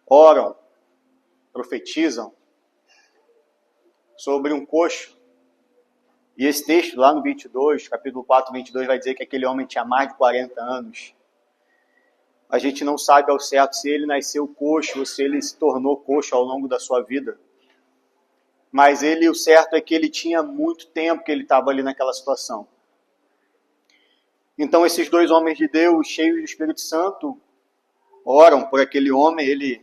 oram, profetizam sobre um coxo. E esse texto lá no 22, capítulo 4, 22, vai dizer que aquele homem tinha mais de 40 anos. A gente não sabe ao certo se ele nasceu coxo ou se ele se tornou coxo ao longo da sua vida. Mas o certo é que ele tinha muito tempo que ele estava ali naquela situação. Então esses dois homens de Deus, cheios do Espírito Santo, oram por aquele homem,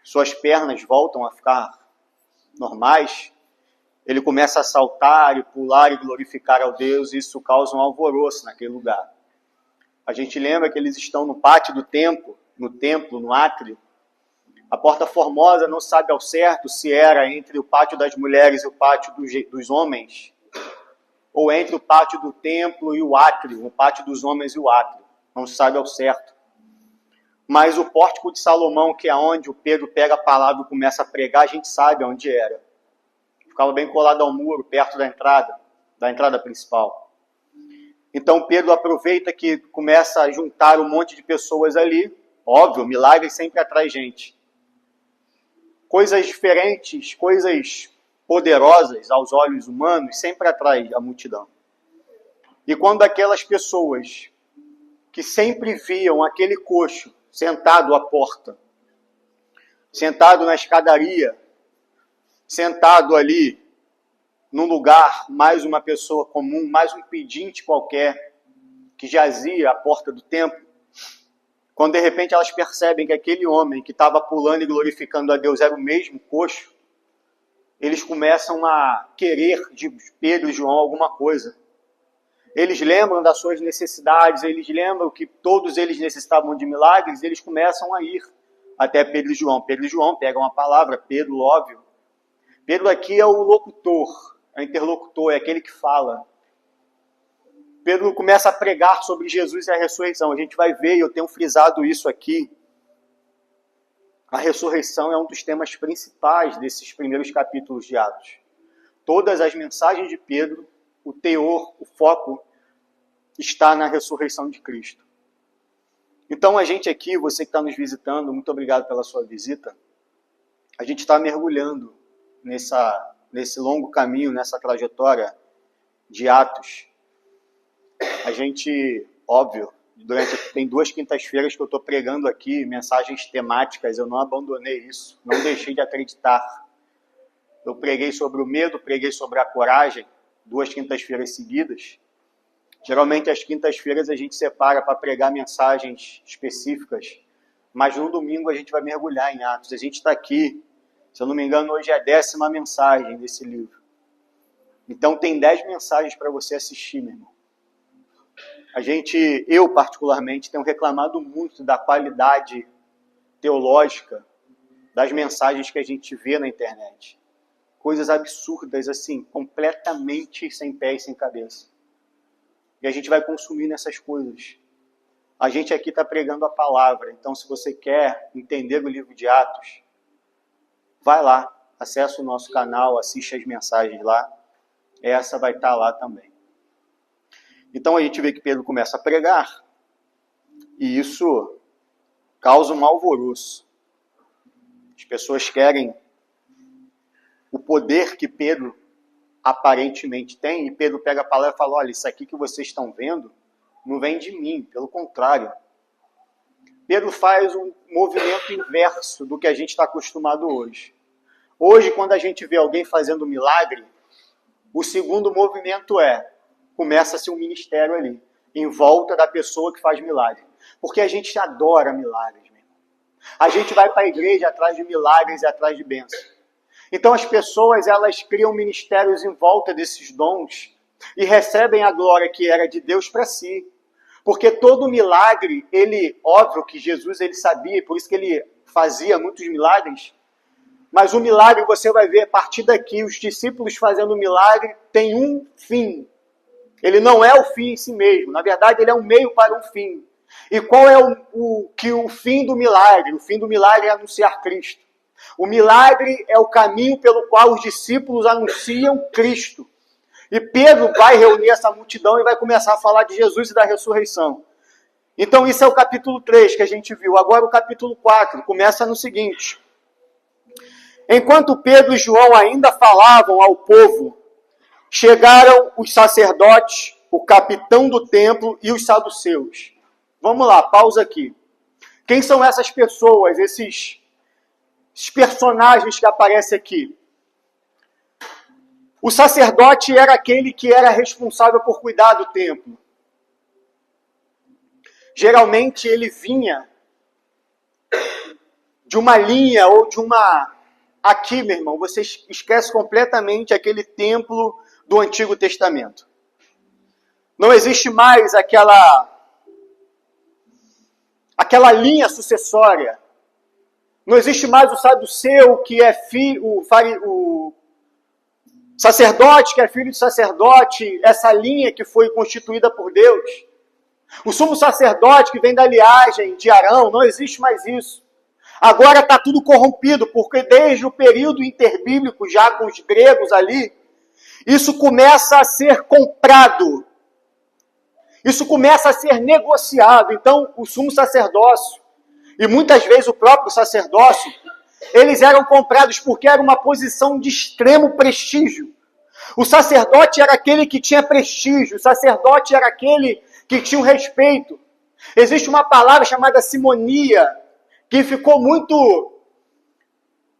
suas pernas voltam a ficar normais, ele começa a saltar e pular e glorificar ao Deus, e isso causa um alvoroço naquele lugar. A gente lembra que eles estão no pátio do templo, no átrio. A Porta Formosa não sabe ao certo se era entre o pátio das mulheres e o pátio dos homens, ou entre o pátio do templo e o átrio, o pátio dos homens e o átrio. Não se sabe ao certo. Mas o pórtico de Salomão, que é onde o Pedro pega a palavra e começa a pregar, a gente sabe onde era. Ficava bem colado ao muro, perto da entrada principal. Então Pedro aproveita que começa a juntar um monte de pessoas ali. Óbvio, milagre sempre atrai gente. Coisas diferentes, coisas poderosas aos olhos humanos, sempre atrai a multidão. E quando aquelas pessoas que sempre viam aquele coxo sentado à porta, sentado na escadaria, sentado ali num lugar, mais uma pessoa comum, mais um pedinte qualquer, que jazia à porta do templo, quando de repente elas percebem que aquele homem que estava pulando e glorificando a Deus era o mesmo coxo, eles começam a querer de Pedro e João alguma coisa. Eles lembram das suas necessidades, eles lembram que todos eles necessitavam de milagres, eles começam a ir até Pedro e João. Pedro e João pegam a palavra, Pedro, óbvio. Pedro aqui é o locutor, é o interlocutor, é aquele que fala. Pedro começa a pregar sobre Jesus e a ressurreição. A gente vai ver, e eu tenho frisado isso aqui, a ressurreição é um dos temas principais desses primeiros capítulos de Atos. Todas as mensagens de Pedro, o teor, o foco, está na ressurreição de Cristo. Então a gente aqui, você que está nos visitando, muito obrigado pela sua visita, a gente está mergulhando nesse longo caminho, nessa trajetória de Atos. A gente, óbvio, tem 2 quintas-feiras que eu estou pregando aqui, mensagens temáticas, eu não abandonei isso, não deixei de acreditar. Eu preguei sobre o medo, preguei sobre a coragem, 2 quintas-feiras seguidas. Geralmente, às quintas-feiras, a gente separa para pregar mensagens específicas, mas no domingo a gente vai mergulhar em Atos. A gente está aqui, se eu não me engano, hoje é a 10ª mensagem desse livro. Então, tem 10 mensagens para você assistir, meu irmão. Eu particularmente, tenho reclamado muito da qualidade teológica das mensagens que a gente vê na internet. Coisas absurdas, assim, completamente sem pé e sem cabeça. E a gente vai consumindo essas coisas. A gente aqui está pregando a palavra, então se você quer entender o livro de Atos, vai lá, acessa o nosso canal, assiste as mensagens lá, essa vai estar lá também. Então a gente vê que Pedro começa a pregar, e isso causa um alvoroço. As pessoas querem o poder que Pedro aparentemente tem, e Pedro pega a palavra e fala, olha, isso aqui que vocês estão vendo não vem de mim, pelo contrário. Pedro faz um movimento inverso do que a gente está acostumado hoje. Hoje, quando a gente vê alguém fazendo milagre, o segundo movimento começa-se um ministério ali, em volta da pessoa que faz milagre. Porque a gente adora milagres, meu irmão. A gente vai para a igreja atrás de milagres e atrás de bênçãos. Então as pessoas, elas criam ministérios em volta desses dons e recebem a glória que era de Deus para si. Porque todo milagre, óbvio que Jesus ele sabia, por isso que ele fazia muitos milagres, mas o milagre você vai ver a partir daqui, os discípulos fazendo o milagre tem um fim. Ele não é o fim em si mesmo, na verdade ele é um meio para um fim. E qual é o fim do milagre? O fim do milagre é anunciar Cristo. O milagre é o caminho pelo qual os discípulos anunciam Cristo. E Pedro vai reunir essa multidão e vai começar a falar de Jesus e da ressurreição. Então isso é o capítulo 3 que a gente viu. Agora o capítulo 4 começa no seguinte. Enquanto Pedro e João ainda falavam ao povo, chegaram os sacerdotes, o capitão do templo e os saduceus. Vamos lá, pausa aqui. Quem são essas pessoas, esses personagens que aparecem aqui? O sacerdote era aquele que era responsável por cuidar do templo. Geralmente ele vinha de uma linha ou de uma... Aqui, meu irmão, você esquece completamente aquele templo do Antigo Testamento. Não existe mais aquela linha sucessória. Não existe mais o saduceu, que é o sacerdote, que é filho de sacerdote, essa linha que foi constituída por Deus. O sumo sacerdote, que vem da linhagem de Arão, não existe mais isso. Agora está tudo corrompido, porque desde o período interbíblico, já com os gregos ali, isso começa a ser comprado. Isso começa a ser negociado. Então, o sumo sacerdócio, e muitas vezes o próprio sacerdócio, eles eram comprados porque era uma posição de extremo prestígio. O sacerdote era aquele que tinha prestígio, o sacerdote era aquele que tinha um respeito. Existe uma palavra chamada simonia,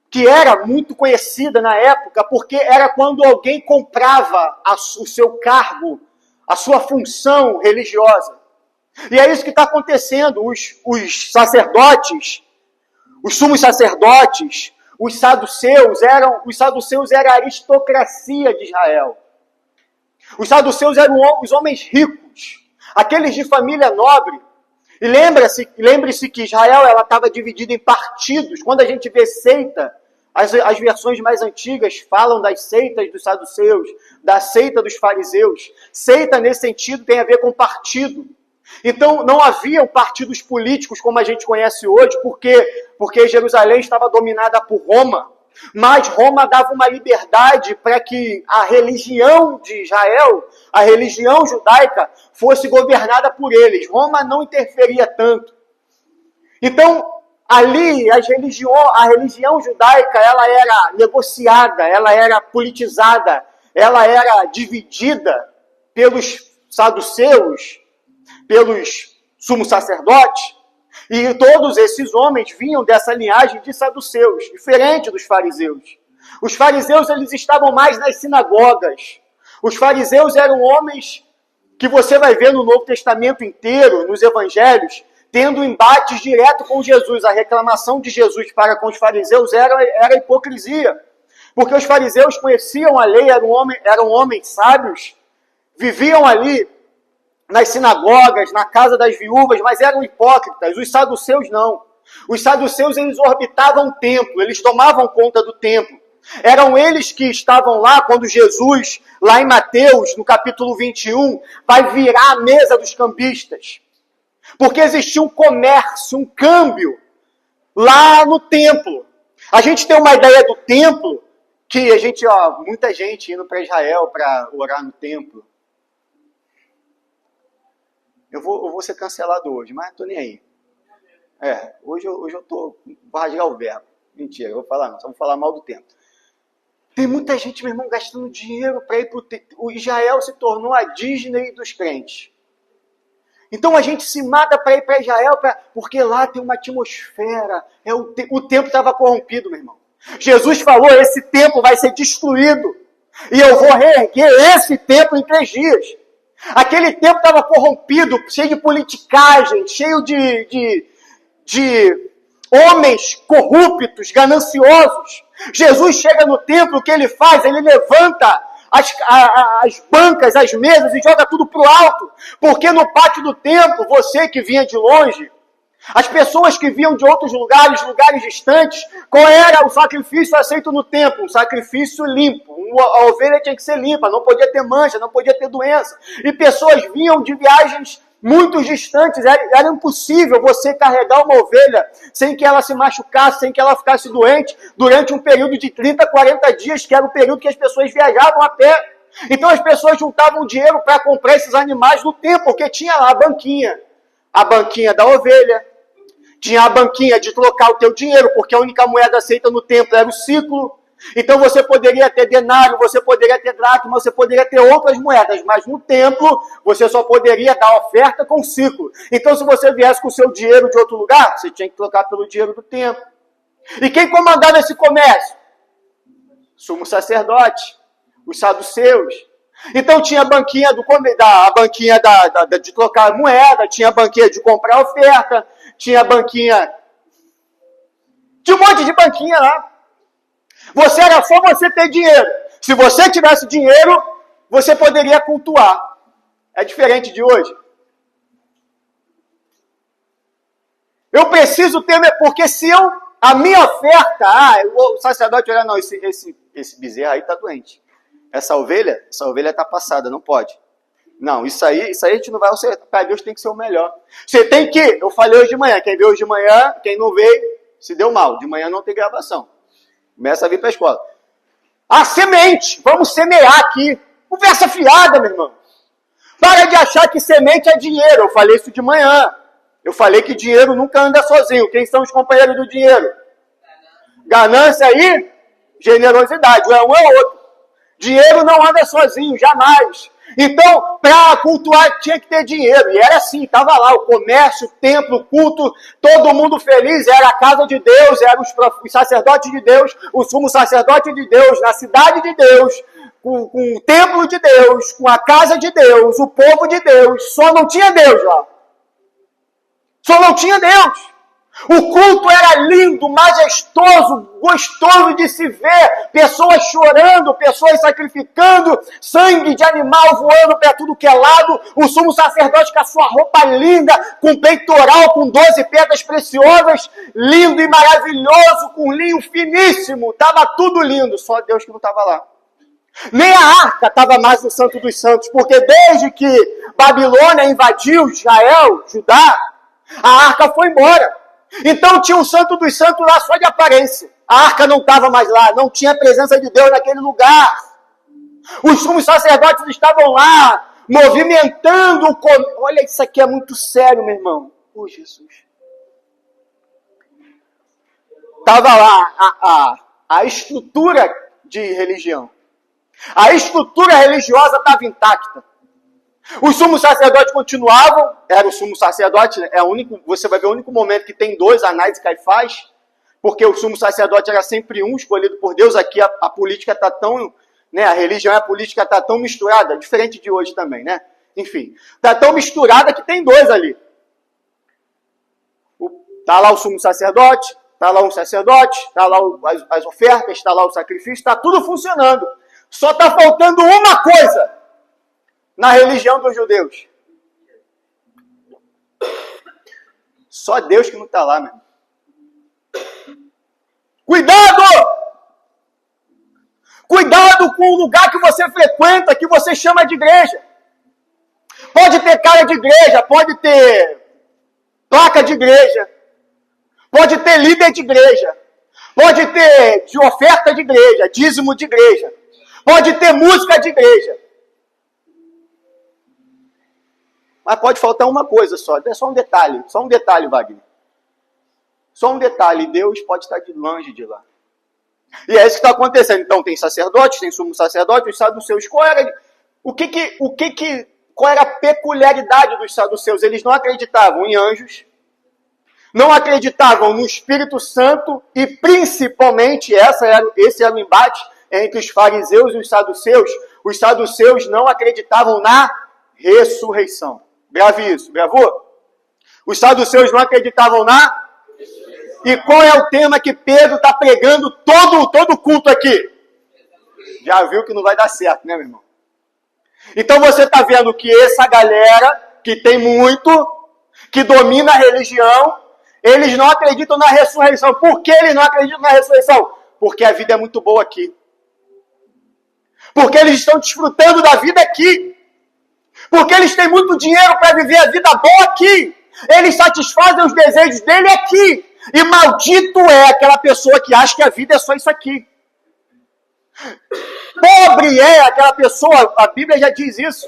que era muito conhecida na época, porque era quando alguém comprava o seu cargo, a sua função religiosa. E é isso que está acontecendo. Os sacerdotes, os sumos sacerdotes, os saduceus eram a aristocracia de Israel. Os saduceus eram os homens ricos, aqueles de família nobre. E lembre-se que Israel estava dividida em partidos. Quando a gente vê seita, as versões mais antigas falam das seitas dos saduceus, da seita dos fariseus. Seita, nesse sentido, tem a ver com partido. Então, não haviam partidos políticos como a gente conhece hoje, porque Jerusalém estava dominada por Roma. Mas Roma dava uma liberdade para que a religião de Israel, a religião judaica, fosse governada por eles. Roma não interferia tanto. Então, ali, a religião judaica, ela era negociada, ela era politizada, ela era dividida pelos saduceus, pelos sumos sacerdotes, e todos esses homens vinham dessa linhagem de saduceus, diferente dos fariseus. Os fariseus, eles estavam mais nas sinagogas. Os fariseus eram homens que você vai ver no Novo Testamento inteiro, nos evangelhos, tendo embates direto com Jesus. A reclamação de Jesus para com os fariseus era hipocrisia. Porque os fariseus conheciam a lei, eram homens sábios, viviam ali nas sinagogas, na casa das viúvas, mas eram hipócritas. Os saduceus não. Os saduceus, eles orbitavam o templo, eles tomavam conta do templo. Eram eles que estavam lá quando Jesus, lá em Mateus, no capítulo 21, vai virar a mesa dos cambistas. Porque existia um comércio, um câmbio lá no templo. A gente tem uma ideia do templo, que muita gente indo para Israel para orar no templo. Eu vou ser cancelado hoje, mas não estou nem aí. Hoje eu vou rasgar o verbo. Mentira, eu vou falar não, só vou falar mal do templo. Tem muita gente, meu irmão, gastando dinheiro para ir para o templo. O Israel se tornou a Disney dos crentes. Então a gente se mata para ir para Israel, porque lá tem uma atmosfera. O templo estava corrompido, meu irmão. Jesus falou, esse templo vai ser destruído. E eu vou reerguer esse templo em 3 dias. Aquele templo estava corrompido, cheio de politicagem, cheio de homens corruptos, gananciosos. Jesus chega no templo, o que ele faz? Ele levanta as bancas, as mesas e joga tudo para o alto. Porque no pátio do templo, você que vinha de longe, as pessoas que vinham de outros lugares distantes, qual era o sacrifício aceito no templo? Um sacrifício limpo. A ovelha tinha que ser limpa, não podia ter mancha, não podia ter doença. E pessoas vinham de viagens muito distantes. Era impossível você carregar uma ovelha sem que ela se machucasse, sem que ela ficasse doente, durante um período de 30, 40 dias, que era o período que as pessoas viajavam a pé. Então as pessoas juntavam dinheiro para comprar esses animais no templo, porque tinha lá a banquinha. a banquinha da ovelha, tinha a banquinha de trocar o teu dinheiro, porque a única moeda aceita no templo era o ciclo. Então você poderia ter denário, você poderia ter dracma, você poderia ter outras moedas, mas no templo você só poderia dar oferta com ciclo. Então se você viesse com o seu dinheiro de outro lugar, você tinha que trocar pelo dinheiro do templo. E quem comandava esse comércio? Sumo sacerdote, os saduceus. Então tinha a banquinha, de trocar moeda, tinha a banquinha de comprar oferta, tinha a banquinha... Tinha um monte de banquinha lá. Era só você ter dinheiro. Se você tivesse dinheiro, você poderia cultuar. É diferente de hoje. Eu preciso ter... Porque se a minha oferta... o sacerdote olha, não, esse bezerro aí está doente. Essa ovelha está passada, não pode. Não, isso aí a gente não vai acertar. Para Deus tem que ser o melhor. Você tem que... Eu falei hoje de manhã. Quem veio hoje de manhã, quem não veio, se deu mal. De manhã não tem gravação. Começa a vir para a escola. A semente. Vamos semear aqui. Conversa fiada, meu irmão. Para de achar que semente é dinheiro. Eu falei isso de manhã. Eu falei que dinheiro nunca anda sozinho. Quem são os companheiros do dinheiro? Ganância e generosidade. É um é outro. Dinheiro não anda sozinho, jamais. Então, para cultuar tinha que ter dinheiro. E era assim, estava lá o comércio, o templo, o culto, todo mundo feliz. Era a casa de Deus, eram os sacerdotes de Deus, o sumo sacerdote de Deus, na cidade de Deus, com o templo de Deus, com a casa de Deus, o povo de Deus. Só não tinha Deus lá. Só não tinha Deus. O culto era lindo, majestoso, gostoso de se ver. Pessoas chorando, pessoas sacrificando, sangue de animal voando para tudo que é lado. O sumo sacerdote com a sua roupa linda, com peitoral, com 12 pedras preciosas, lindo e maravilhoso, com linho finíssimo. Estava tudo lindo, só Deus que não estava lá. Nem a arca estava mais no Santo dos Santos, porque desde que Babilônia invadiu Israel, Judá, a arca foi embora. Então tinha o Santo dos Santos lá só de aparência. A arca não estava mais lá, não tinha a presença de Deus naquele lugar. Os sumos sacerdotes estavam lá, movimentando o... Olha, isso aqui é muito sério, meu irmão. Oh, Jesus. Estava lá a estrutura de religião. A estrutura religiosa estava intacta. Os sumos sacerdotes continuavam, era o sumo sacerdote, você vai ver o único momento que tem dois, Anás e Caifás, porque o sumo sacerdote era sempre um, escolhido por Deus. Aqui a política está tão, a religião e a política está tão misturada, diferente de hoje também, né? Enfim, está tão misturada que tem dois ali. Está lá o sumo sacerdote, está lá um sacerdote, está lá as ofertas, está lá o sacrifício, está tudo funcionando. Só está faltando uma coisa na religião dos judeus. Só Deus que não está lá, meu. Cuidado! Cuidado com o lugar que você frequenta, que você chama de igreja. Pode ter cara de igreja, pode ter placa de igreja, pode ter líder de igreja, pode ter de oferta de igreja, dízimo de igreja, pode ter música de igreja. Mas pode faltar uma coisa só, é só um detalhe, Wagner. Só um detalhe, Deus pode estar de longe de lá. E é isso que está acontecendo. Então tem sacerdotes, tem sumo sacerdote, os saduceus. Qual era a peculiaridade dos saduceus? Eles não acreditavam em anjos, não acreditavam no Espírito Santo e principalmente, esse era o embate entre os fariseus e os saduceus. Os saduceus não acreditavam na ressurreição. Grave isso, gravou? Os saduceus não acreditavam na... E qual é o tema que Pedro está pregando todo culto aqui? Já viu que não vai dar certo, né, meu irmão? Então você está vendo que essa galera, que tem muito, que domina a religião, eles não acreditam na ressurreição. Por que eles não acreditam na ressurreição? Porque a vida é muito boa aqui. Porque eles estão desfrutando da vida aqui. Porque eles têm muito dinheiro para viver a vida boa aqui. Eles satisfazem os desejos dele aqui. E maldito é aquela pessoa que acha que a vida é só isso aqui. Pobre é aquela pessoa, a Bíblia já diz isso.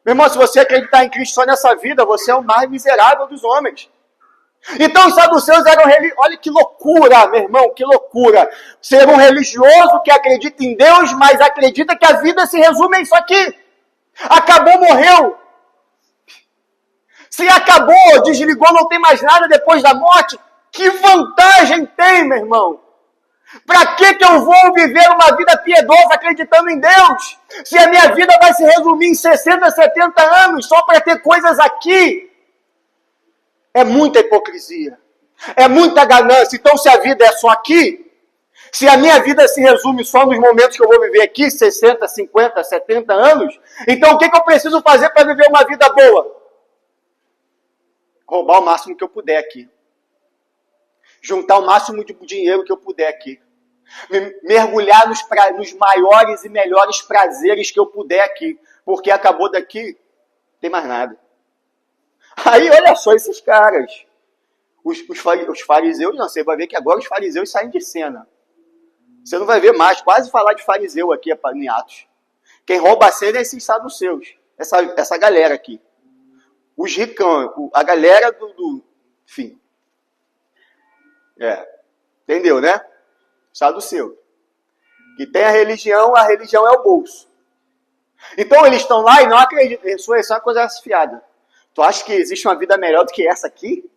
Meu irmão, se você acreditar em Cristo só nessa vida, você é o mais miserável dos homens. Então os saduceus eram religiosos. Olha que loucura, meu irmão, que loucura. Ser um religioso que acredita em Deus, mas acredita que a vida se resume a isso aqui. Acabou, morreu. Se acabou, desligou, não tem mais nada depois da morte, que vantagem tem, meu irmão? Para que eu vou viver uma vida piedosa acreditando em Deus? Se a minha vida vai se resumir em 60, 70 anos só para ter coisas aqui? É muita hipocrisia. É muita ganância. Então, se a vida é só aqui, se a minha vida se resume só nos momentos que eu vou viver aqui, 60, 50, 70 anos, então o que eu preciso fazer para viver uma vida boa? Roubar o máximo que eu puder aqui. Juntar o máximo de dinheiro que eu puder aqui. Mergulhar nos maiores e melhores prazeres que eu puder aqui. Porque acabou daqui, não tem mais nada. Aí, olha só esses caras. Os fariseus, não, você vai ver que agora os fariseus saem de cena. Você não vai ver mais, quase falar de fariseu aqui em Atos. Quem rouba a cena é esses saduceus. Essa galera aqui. Os ricão, a galera enfim. Entendeu, né? Saduceu. Que tem a religião é o bolso. Então eles estão lá e não acreditam. Ressurreição é uma coisa fiada. Tu acha que existe uma vida melhor do que essa aqui?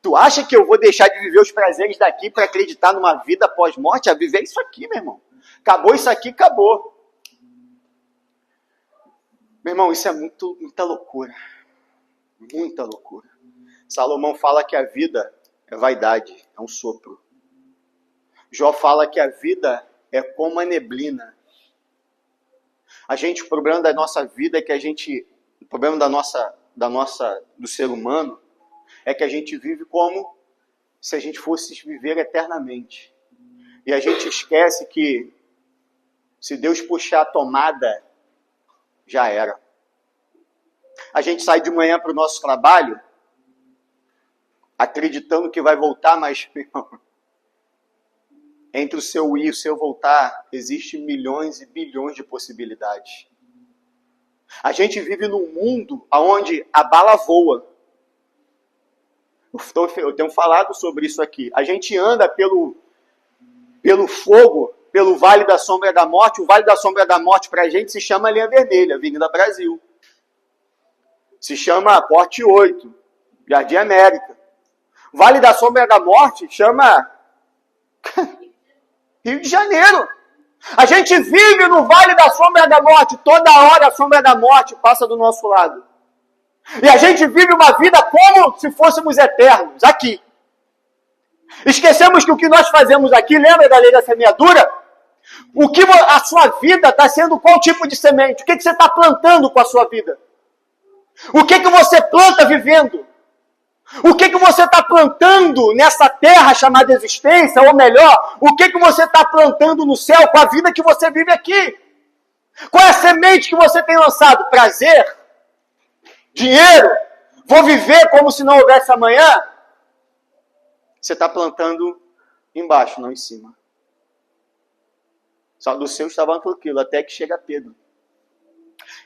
Tu acha que eu vou deixar de viver os prazeres daqui para acreditar numa vida pós-morte? A viver isso aqui, meu irmão. Acabou isso aqui, acabou. Meu irmão, isso é muita loucura. Muita loucura. Salomão fala que a vida é vaidade, é um sopro. Jó fala que a vida é como a neblina. O problema da nossa vida é que o problema do ser humano é que a gente vive como se a gente fosse viver eternamente. E a gente esquece que se Deus puxar a tomada, já era. A gente sai de manhã para o nosso trabalho, acreditando que vai voltar, mas entre o seu ir e o seu voltar, existem milhões e bilhões de possibilidades. A gente vive num mundo onde a bala voa. Eu tenho falado sobre isso aqui. A gente anda pelo fogo, pelo Vale da Sombra da Morte. O Vale da Sombra da Morte para a gente se chama Linha Vermelha, Avenida Brasil. Se chama Porte 8, Jardim América. Vale da Sombra da Morte chama Rio de Janeiro. A gente vive no Vale da Sombra da Morte. Toda hora a Sombra da Morte passa do nosso lado. E a gente vive uma vida como se fôssemos eternos, aqui. Esquecemos que o que nós fazemos aqui, lembra da lei da semeadura? O que a sua vida está sendo, qual tipo de semente? O que você está plantando com a sua vida? O que você planta vivendo? O que você está plantando nessa terra chamada existência? Ou melhor, o que você está plantando no céu com a vida que você vive aqui? Qual é a semente que você tem lançado? Prazer? Dinheiro? Vou viver como se não houvesse amanhã? Você está plantando embaixo, não em cima. Só do seu estava tranquilo, até que chega Pedro.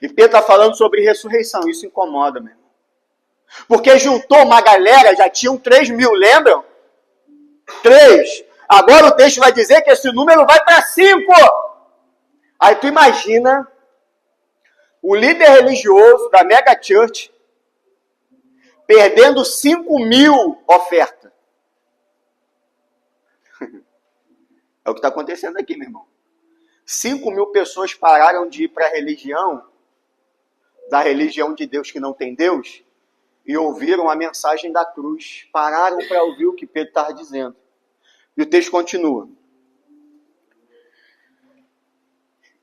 E Pedro está falando sobre ressurreição. Isso incomoda, meu irmão. Porque juntou uma galera, já tinham 3.000, lembram? 3. Agora o texto vai dizer que esse número vai para 5. Aí tu imagina o líder religioso da Mega Church perdendo 5.000 ofertas. É o que está acontecendo aqui, meu irmão. 5.000 pessoas pararam de ir para a religião, da religião de Deus que não tem Deus, e ouviram a mensagem da cruz. Pararam para ouvir o que Pedro estava dizendo. E o texto continua.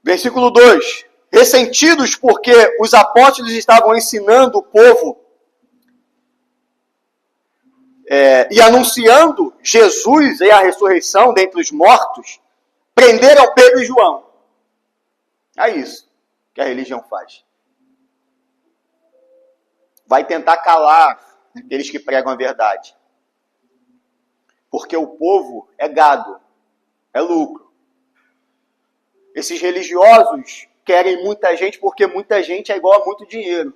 Versículo 2. Ressentidos porque os apóstolos estavam ensinando o povo e anunciando Jesus e a ressurreição dentre os mortos, prenderam Pedro e João. É isso que a religião faz. Vai tentar calar aqueles que pregam a verdade. Porque o povo é gado, é lucro. Esses religiosos querem muita gente porque muita gente é igual a muito dinheiro.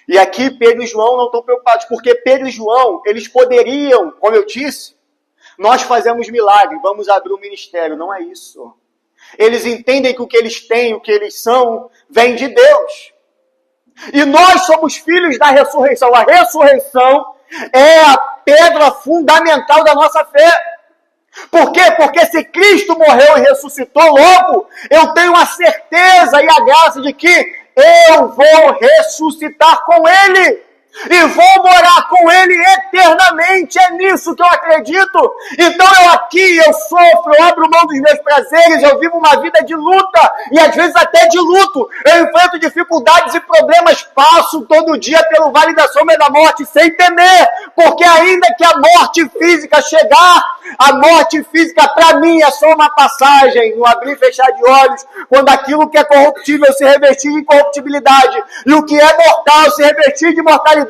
E aqui Pedro e João não estão preocupados, porque Pedro e João, eles poderiam, como eu disse, nós fazemos milagre, vamos abrir um ministério. Não é isso. Eles entendem que o que eles têm, o que eles são, vem de Deus. E nós somos filhos da ressurreição. A ressurreição é a pedra fundamental da nossa fé. Por quê? Porque se Cristo morreu e ressuscitou, logo eu tenho a certeza e a graça de que eu vou ressuscitar com Ele. E vou morar com Ele eternamente. É nisso que eu acredito. Então eu sofro, eu abro mão dos meus prazeres, eu vivo uma vida de luta, e às vezes até de luto. Eu enfrento dificuldades e problemas, passo todo dia pelo vale da sombra da morte, sem temer, porque ainda que a morte física chegar, a morte física para mim é só uma passagem, no abrir e fechar de olhos, quando aquilo que é corruptível se revestir de incorruptibilidade, e o que é mortal se revestir de mortalidade.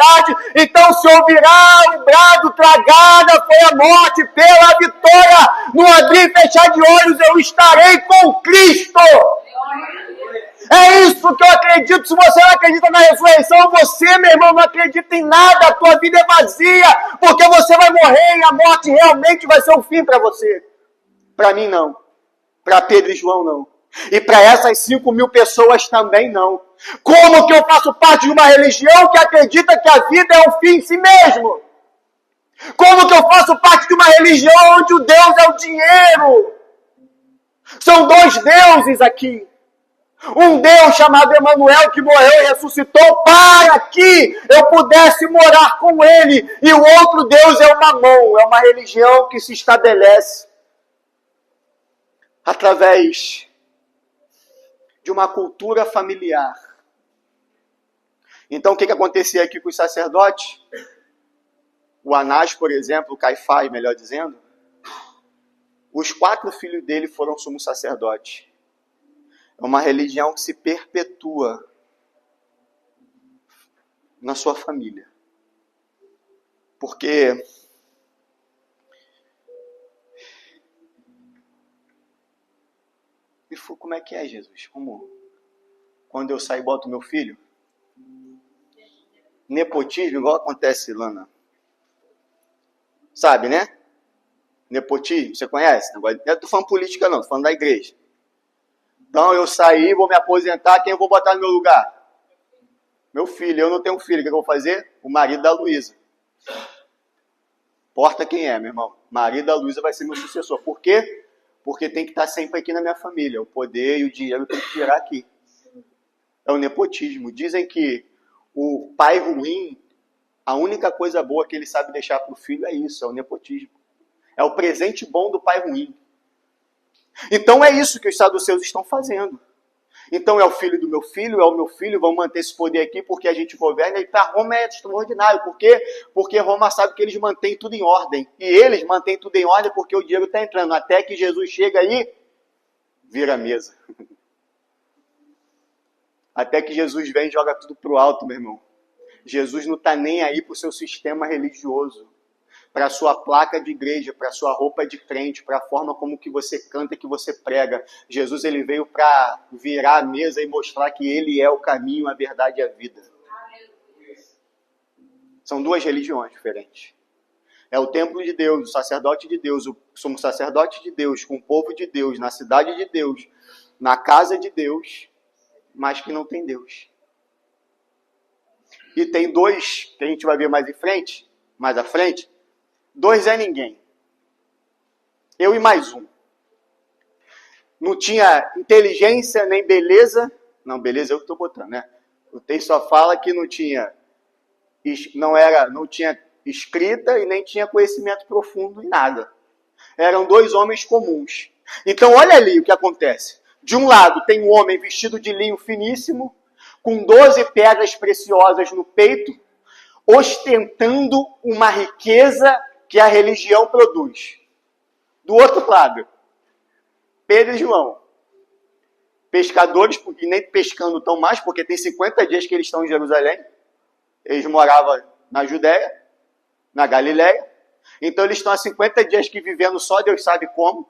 Então se ouvirá o brado, tragada foi a morte pela vitória. No abrir e fechar de olhos eu estarei com Cristo. É isso que eu acredito. Se você não acredita na ressurreição, você, meu irmão, não acredita em nada. A tua vida é vazia, porque você vai morrer e a morte realmente vai ser o fim para você. Para mim não. Para Pedro e João não. E para essas 5.000 pessoas também não. Como que eu faço parte de uma religião que acredita que a vida é o fim em si mesmo? Como que eu faço parte de uma religião onde o Deus é o dinheiro? São dois deuses aqui. Um Deus chamado Emanuel que morreu e ressuscitou para que eu pudesse morar com Ele. E o outro Deus é o Mamon, é uma religião que se estabelece através de uma cultura familiar. Então, o que acontecia aqui com os sacerdotes? O Anás, por exemplo, o Caifás, melhor dizendo, os 4 filhos dele foram sumos sacerdotes. É uma religião que se perpetua na sua família. Porque como é que é, Jesus? Como? Quando eu saio e boto meu filho? Nepotismo, igual acontece, Lana. Sabe, né? Nepotismo, você conhece? Não estou falando política não, estou falando da igreja. Então eu saí, vou me aposentar, quem eu vou botar no meu lugar? Meu filho. Eu não tenho filho, o que eu vou fazer? O marido da Luísa. Importa quem é, meu irmão. O marido da Luísa vai ser meu sucessor. Por quê? Porque tem que estar sempre aqui na minha família. O poder e o dinheiro tem que tirar aqui. É o nepotismo. Dizem que o pai ruim, a única coisa boa que ele sabe deixar para o filho é isso, é o nepotismo. É o presente bom do pai ruim. Então é isso que os saduceus estão fazendo. Então é o filho do meu filho, é o meu filho, vamos manter esse poder aqui porque a gente governa. E para Roma é extraordinário. Por quê? Porque Roma sabe que eles mantêm tudo em ordem. E eles mantêm tudo em ordem porque o dinheiro está entrando. Até que Jesus chega aí, vira a mesa. Até que Jesus vem e joga tudo para o alto, meu irmão. Jesus não está nem aí para o seu sistema religioso, para a sua placa de igreja, para a sua roupa de crente, para a forma como que você canta e que você prega. Jesus ele veio para virar a mesa e mostrar que Ele é o caminho, a verdade e a vida. São duas religiões diferentes. É o templo de Deus, o sacerdote de Deus, somos sacerdotes de Deus, com o povo de Deus, na cidade de Deus, na casa de Deus, mas que não tem Deus. E tem dois, que a gente vai ver mais à frente, 2 é ninguém. Eu e mais um. Não tinha inteligência nem beleza. Não, beleza eu que estou botando, né? O texto só fala que não tinha escrita e nem tinha conhecimento profundo em nada. Eram 2 homens comuns. Então olha ali o que acontece. De um lado tem um homem vestido de linho finíssimo, com 12 pedras preciosas no peito, ostentando uma riqueza que a religião produz. Do outro lado, Pedro e João, pescadores, e nem pescando tão mais, porque tem 50 dias que eles estão em Jerusalém. Eles moravam na Judéia, na Galiléia. Então eles estão há 50 dias que vivendo só Deus sabe como,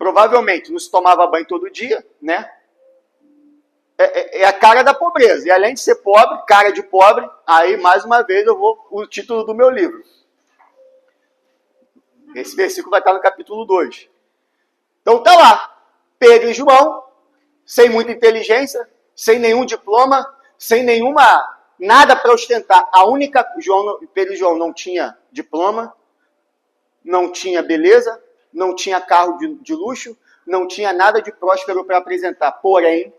provavelmente não se tomava banho todo dia, né? É a cara da pobreza. E além de ser pobre, cara de pobre, aí mais uma vez eu vou o título do meu livro. Esse versículo vai estar no capítulo 2. Então tá lá, Pedro e João, sem muita inteligência, sem nenhum diploma, sem nada para ostentar. Pedro e João não tinha diploma, não tinha beleza, não tinha carro de luxo, não tinha nada de próspero para apresentar. Porém,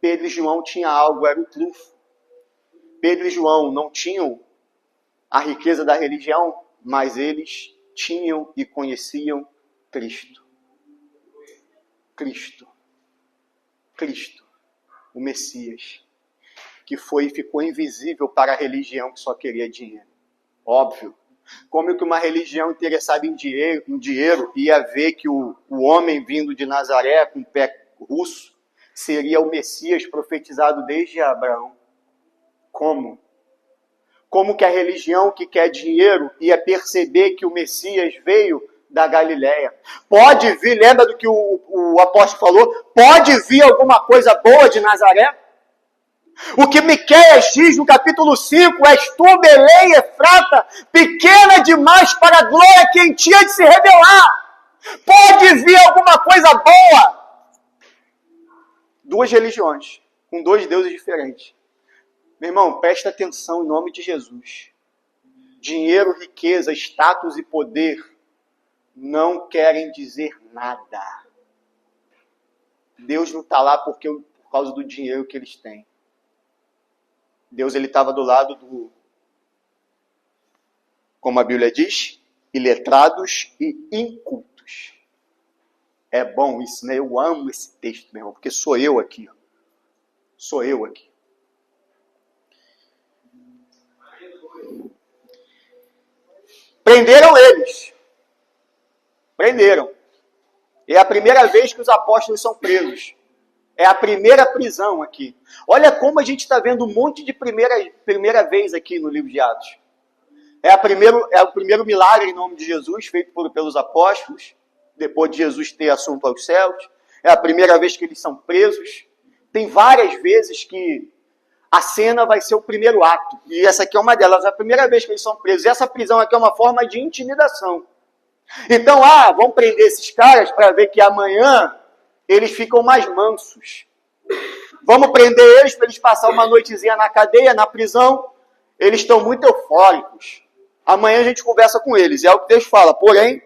Pedro e João tinham algo, era o trunfo. Pedro e João não tinham a riqueza da religião, mas eles tinham e conheciam Cristo. Cristo, o Messias, que foi e ficou invisível para a religião que só queria dinheiro. Óbvio. Como que uma religião interessada em dinheiro ia ver que o homem vindo de Nazaré com o pé russo seria o Messias profetizado desde Abraão? Como? Como que a religião que quer dinheiro ia perceber que o Messias veio da Galileia? Pode vir, lembra do que o apóstolo falou? Pode vir alguma coisa boa de Nazaré? O que Miqueias diz no capítulo 5, és tu, Belém, Efrata, pequena demais para a glória que em ti há de se revelar. Pode vir alguma coisa boa. Duas religiões, com dois deuses diferentes. Meu irmão, presta atenção em nome de Jesus. Dinheiro, riqueza, status e poder não querem dizer nada. Deus não está lá por causa do dinheiro que eles têm. Deus estava do lado como a Bíblia diz, iletrados e incultos. É bom isso, né? Eu amo esse texto, meu irmão, porque sou eu aqui. Sou eu aqui. Prenderam eles. Prenderam. É a primeira vez que os apóstolos são presos. É a primeira prisão aqui. Olha como a gente está vendo um monte de primeira vez aqui no livro de Atos. É o primeiro milagre em nome de Jesus, feito pelos apóstolos, depois de Jesus ter assunto aos céus. É a primeira vez que eles são presos. Tem várias vezes que a cena vai ser o primeiro ato. E essa aqui é uma delas. É a primeira vez que eles são presos. E essa prisão aqui é uma forma de intimidação. Então, vamos prender esses caras para ver que amanhã eles ficam mais mansos. Vamos prender eles para eles passar uma noitezinha na cadeia, na prisão. Eles estão muito eufóricos. Amanhã a gente conversa com eles. É o que Deus fala. Porém,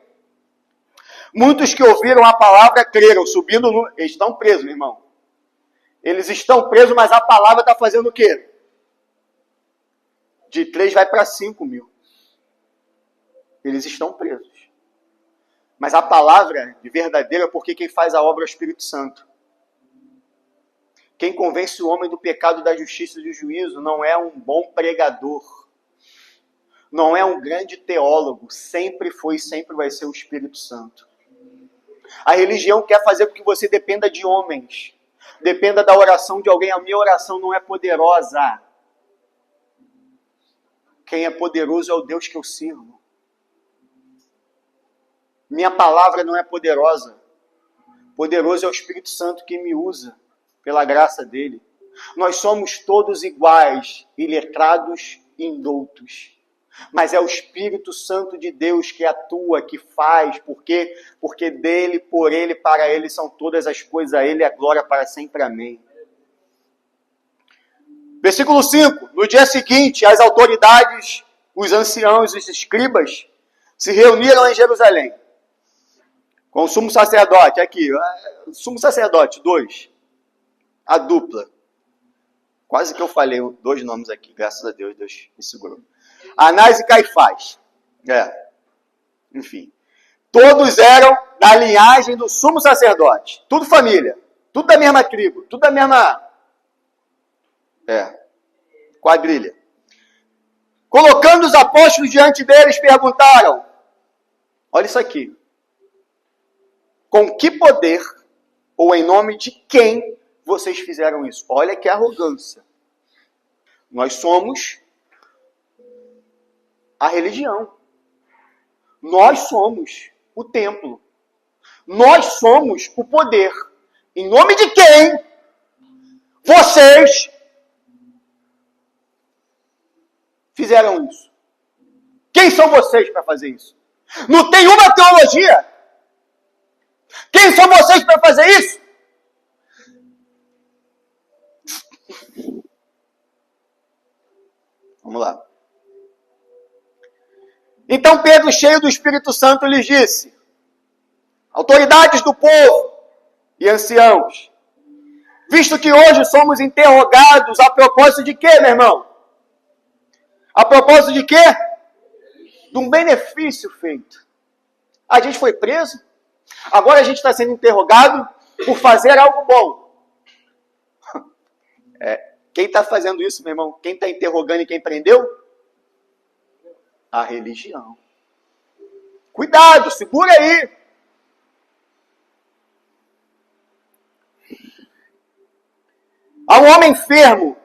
muitos que ouviram a palavra creram, subindo no... Eles estão presos, meu irmão. Eles estão presos, mas a palavra está fazendo o quê? De 3 vai para 5 mil. Eles estão presos. Mas a palavra de verdadeira é porque quem faz a obra é o Espírito Santo. Quem convence o homem do pecado, da justiça e do juízo não é um bom pregador. Não é um grande teólogo. Sempre foi e sempre vai ser o Espírito Santo. A religião quer fazer com que você dependa de homens. Dependa da oração de alguém. A minha oração não é poderosa. Quem é poderoso é o Deus que eu sirvo. Minha palavra não é poderosa. Poderoso é o Espírito Santo que me usa, pela graça dele. Nós somos todos iguais, iletrados e indoutos. Mas é o Espírito Santo de Deus que atua, que faz. Por quê? Porque dele, por ele, para ele são todas as coisas. A ele é a glória para sempre. Amém. Versículo 5. No dia seguinte, as autoridades, os anciãos, os escribas, se reuniram em Jerusalém. Com o sumo sacerdote, aqui, sumo sacerdote, 2. A dupla. Quase que eu falei 2 nomes aqui, graças a Deus, Deus me segurou. Anás e Caifás. Enfim. Todos eram da linhagem do sumo sacerdote. Tudo família. Tudo da mesma tribo. Tudo da mesma... quadrilha. Colocando os apóstolos diante deles, perguntaram. Olha isso aqui. Com que poder, ou em nome de quem, vocês fizeram isso? Olha que arrogância. Nós somos a religião. Nós somos o templo. Nós somos o poder. Em nome de quem vocês fizeram isso? Quem são vocês para fazer isso? Não tem uma teologia? Quem são vocês para fazer isso? Vamos lá. Então Pedro, cheio do Espírito Santo, lhes disse: autoridades do povo e anciãos, visto que hoje somos interrogados a propósito de quê, meu irmão? A propósito de quê? De um benefício feito. A gente foi preso, agora a gente está sendo interrogado por fazer algo bom. Quem está fazendo isso, meu irmão? Quem está interrogando e quem prendeu? A religião. Cuidado, segura aí. Há um homem enfermo,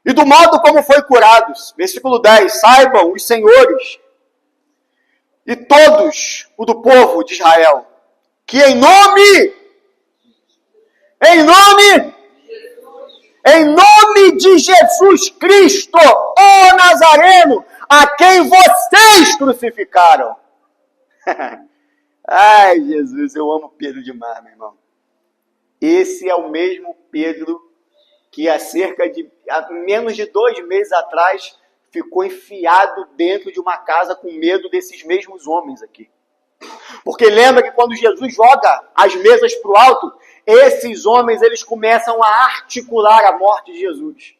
e do modo como foi curado, versículo 10, saibam os senhores e todos o do povo de Israel, que em nome de Jesus Cristo, o Nazareno, a quem vocês crucificaram. Ai, Jesus, eu amo Pedro demais, meu irmão. Esse é o mesmo Pedro que há menos de 2 meses atrás ficou enfiado dentro de uma casa com medo desses mesmos homens aqui. Porque lembra que quando Jesus joga as mesas para o alto, esses homens eles começam a articular a morte de Jesus.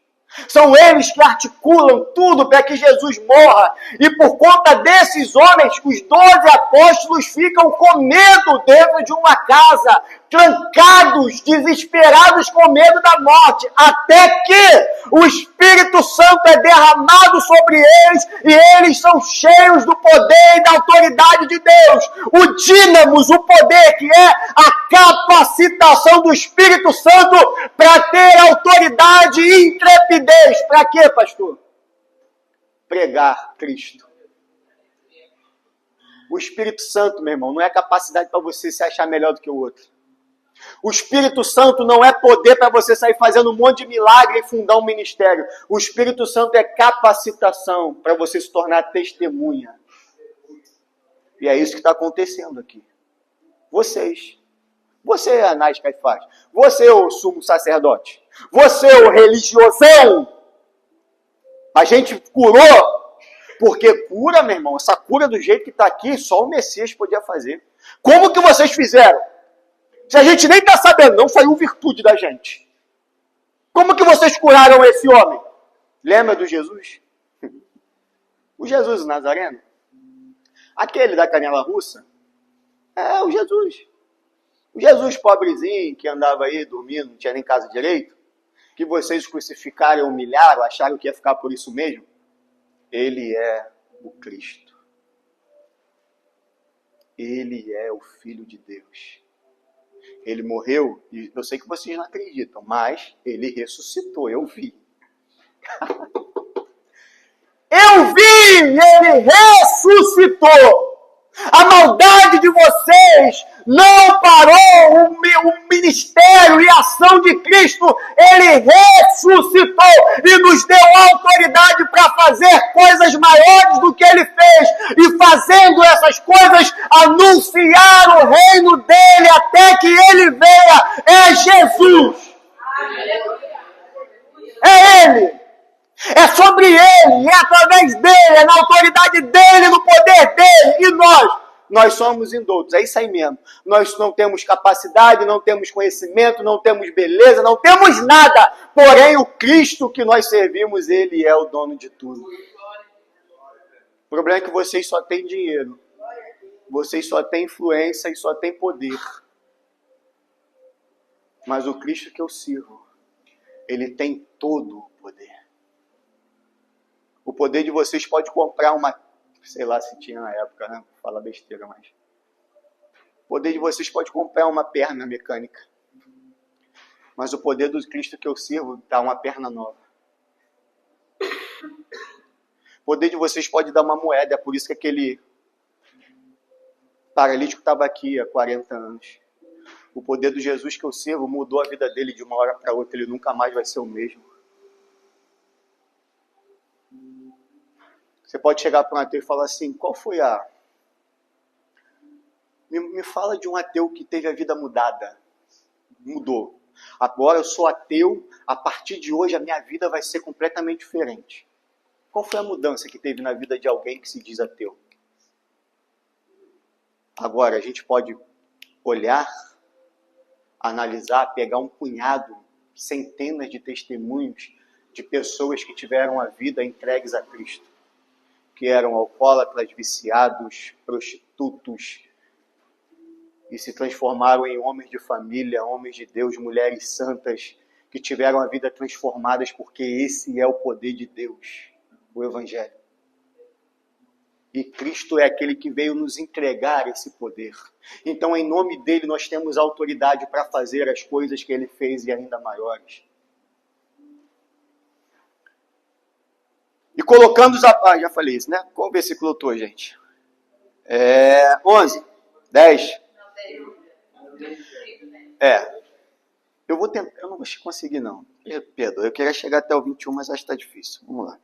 São eles que articulam tudo para que Jesus morra. E por conta desses homens, os 12 apóstolos ficam com medo dentro de uma casa, trancados, desesperados com medo da morte, até que o Espírito Santo é derramado sobre eles e eles são cheios do poder e da autoridade de Deus. O dínamos, o poder, que é a capacitação do Espírito Santo para ter autoridade e intrepidez. Para quê, pastor? Pregar Cristo. O Espírito Santo, meu irmão, não é capacidade para você se achar melhor do que o outro. O Espírito Santo não é poder para você sair fazendo um monte de milagre e fundar um ministério. O Espírito Santo é capacitação para você se tornar testemunha. E é isso que está acontecendo aqui. Vocês. Você é Anás Caifás. Você é o sumo sacerdote. Você é o religiosão. A gente curou. Porque cura, meu irmão, essa cura do jeito que está aqui, só o Messias podia fazer. Como que vocês fizeram? Se a gente nem está sabendo, não saiu virtude da gente. Como que vocês curaram esse homem? Lembra do Jesus? O Jesus Nazareno? Aquele da canela russa? É o Jesus. O Jesus pobrezinho, que andava aí dormindo, não tinha nem casa direito, que vocês crucificaram e humilharam, acharam que ia ficar por isso mesmo. Ele é o Cristo. Ele é o Filho de Deus. Ele morreu, e eu sei que vocês não acreditam, mas ele ressuscitou, eu vi. Eu vi, ele ressuscitou. A maldade de vocês não parou o ministério e a ação de Cristo. Ele ressuscitou e nos deu autoridade para fazer coisas maiores do que ele fez. E fazendo essas coisas, anunciar o reino dele até que ele venha. É Jesus. É ele. É sobre ele, é através dele, é na autoridade dele, no poder dele. E nós somos indoutos, é isso aí mesmo. Nós não temos capacidade, não temos conhecimento, não temos beleza, não temos nada. Porém, o Cristo que nós servimos, ele é o dono de tudo. O problema é que vocês só têm dinheiro. Vocês só têm influência e só têm poder. Mas o Cristo que eu sirvo, ele tem todo o poder. O poder de vocês pode comprar uma... Sei lá se tinha na época, né? Fala besteira, mas... O poder de vocês pode comprar uma perna mecânica. Mas o poder do Cristo que eu sirvo dá uma perna nova. O poder de vocês pode dar uma moeda. É por isso que aquele paralítico estava aqui há 40 anos. O poder do Jesus que eu sirvo mudou a vida dele de uma hora para outra. Ele nunca mais vai ser o mesmo. Você pode chegar para um ateu e falar assim, qual foi a... Me fala de um ateu que teve a vida mudada. Mudou. Agora eu sou ateu, a partir de hoje a minha vida vai ser completamente diferente. Qual foi a mudança que teve na vida de alguém que se diz ateu? Agora, a gente pode olhar, analisar, pegar um punhado, centenas de testemunhos de pessoas que tiveram a vida entregues a Cristo, que eram alcoólatras, viciados, prostitutos, e se transformaram em homens de família, homens de Deus, mulheres santas, que tiveram a vida transformadas, porque esse é o poder de Deus, o Evangelho. E Cristo é aquele que veio nos entregar esse poder. Então, em nome dele, nós temos autoridade para fazer as coisas que ele fez e ainda maiores. E colocando-os a... já falei isso, né? Qual versículo eu estou, gente? 11, 10. Eu vou tentar, eu não vou conseguir não. Pedro, eu queria chegar até o 21, mas acho que está difícil. Vamos lá.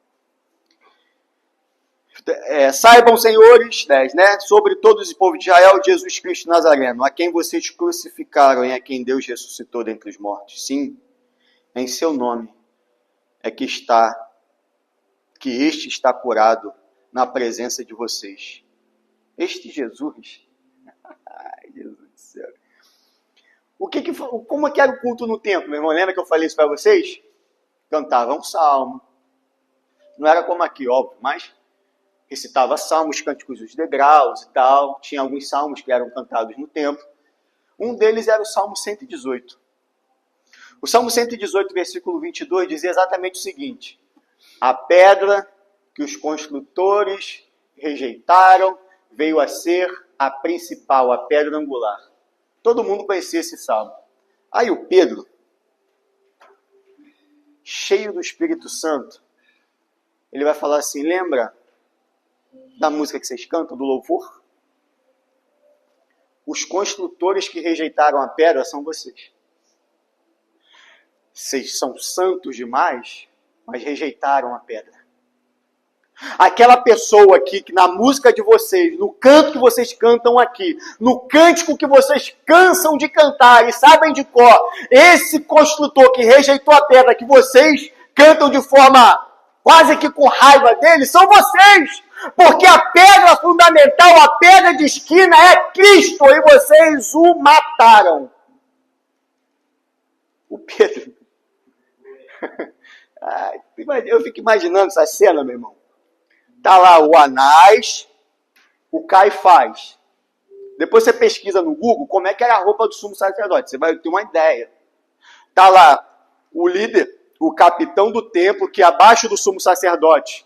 Saibam, senhores, 10, né? Sobre todos os povos de Israel, Jesus Cristo Nazareno, a quem vocês crucificaram e a quem Deus ressuscitou dentre os mortos. Sim, em seu nome é que este está curado na presença de vocês. Este Jesus, ai, Jesus do céu. Como é que era o culto no templo, meu irmão? Lembra que eu falei isso para vocês? Cantavam um salmo. Não era como aqui, óbvio, mas recitava salmos, cânticos dos degraus e tal. Tinha alguns salmos que eram cantados no templo. Um deles era o Salmo 118. O Salmo 118, versículo 22, dizia exatamente o seguinte: a pedra que os construtores rejeitaram veio a ser a principal, a pedra angular. Todo mundo conhecia esse salmo. Aí o Pedro, cheio do Espírito Santo, ele vai falar assim, lembra da música que vocês cantam, do louvor? Os construtores que rejeitaram a pedra são vocês. Vocês são santos demais, mas rejeitaram a pedra. Aquela pessoa aqui, que na música de vocês, no canto que vocês cantam aqui, no cântico que vocês cansam de cantar e sabem de cor, esse construtor que rejeitou a pedra, que vocês cantam de forma quase que com raiva dele, são vocês. Porque a pedra fundamental, a pedra de esquina é Cristo, e vocês o mataram. O Pedro. Eu fico imaginando essa cena, meu irmão. Está lá o Anás, o Caifás. Depois você pesquisa no Google como é que era a roupa do sumo sacerdote. Você vai ter uma ideia. Está lá o líder, o capitão do templo, que abaixo do sumo sacerdote,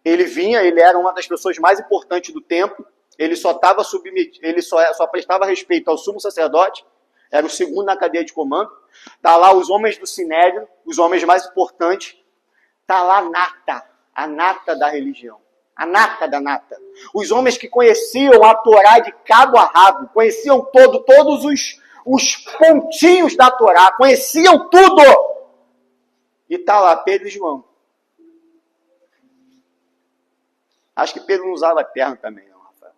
ele era uma das pessoas mais importantes do templo. Ele só estava submetido, ele só prestava respeito ao sumo sacerdote. Era o segundo na cadeia de comando. Está lá os homens do Sinédrio, os homens mais importantes. Está lá a nata da religião. A nata da nata. Os homens que conheciam a Torá de cabo a rabo, conheciam todos os pontinhos da Torá, conheciam tudo. E está lá Pedro e João. Acho que Pedro não usava terno também, não, Rafael.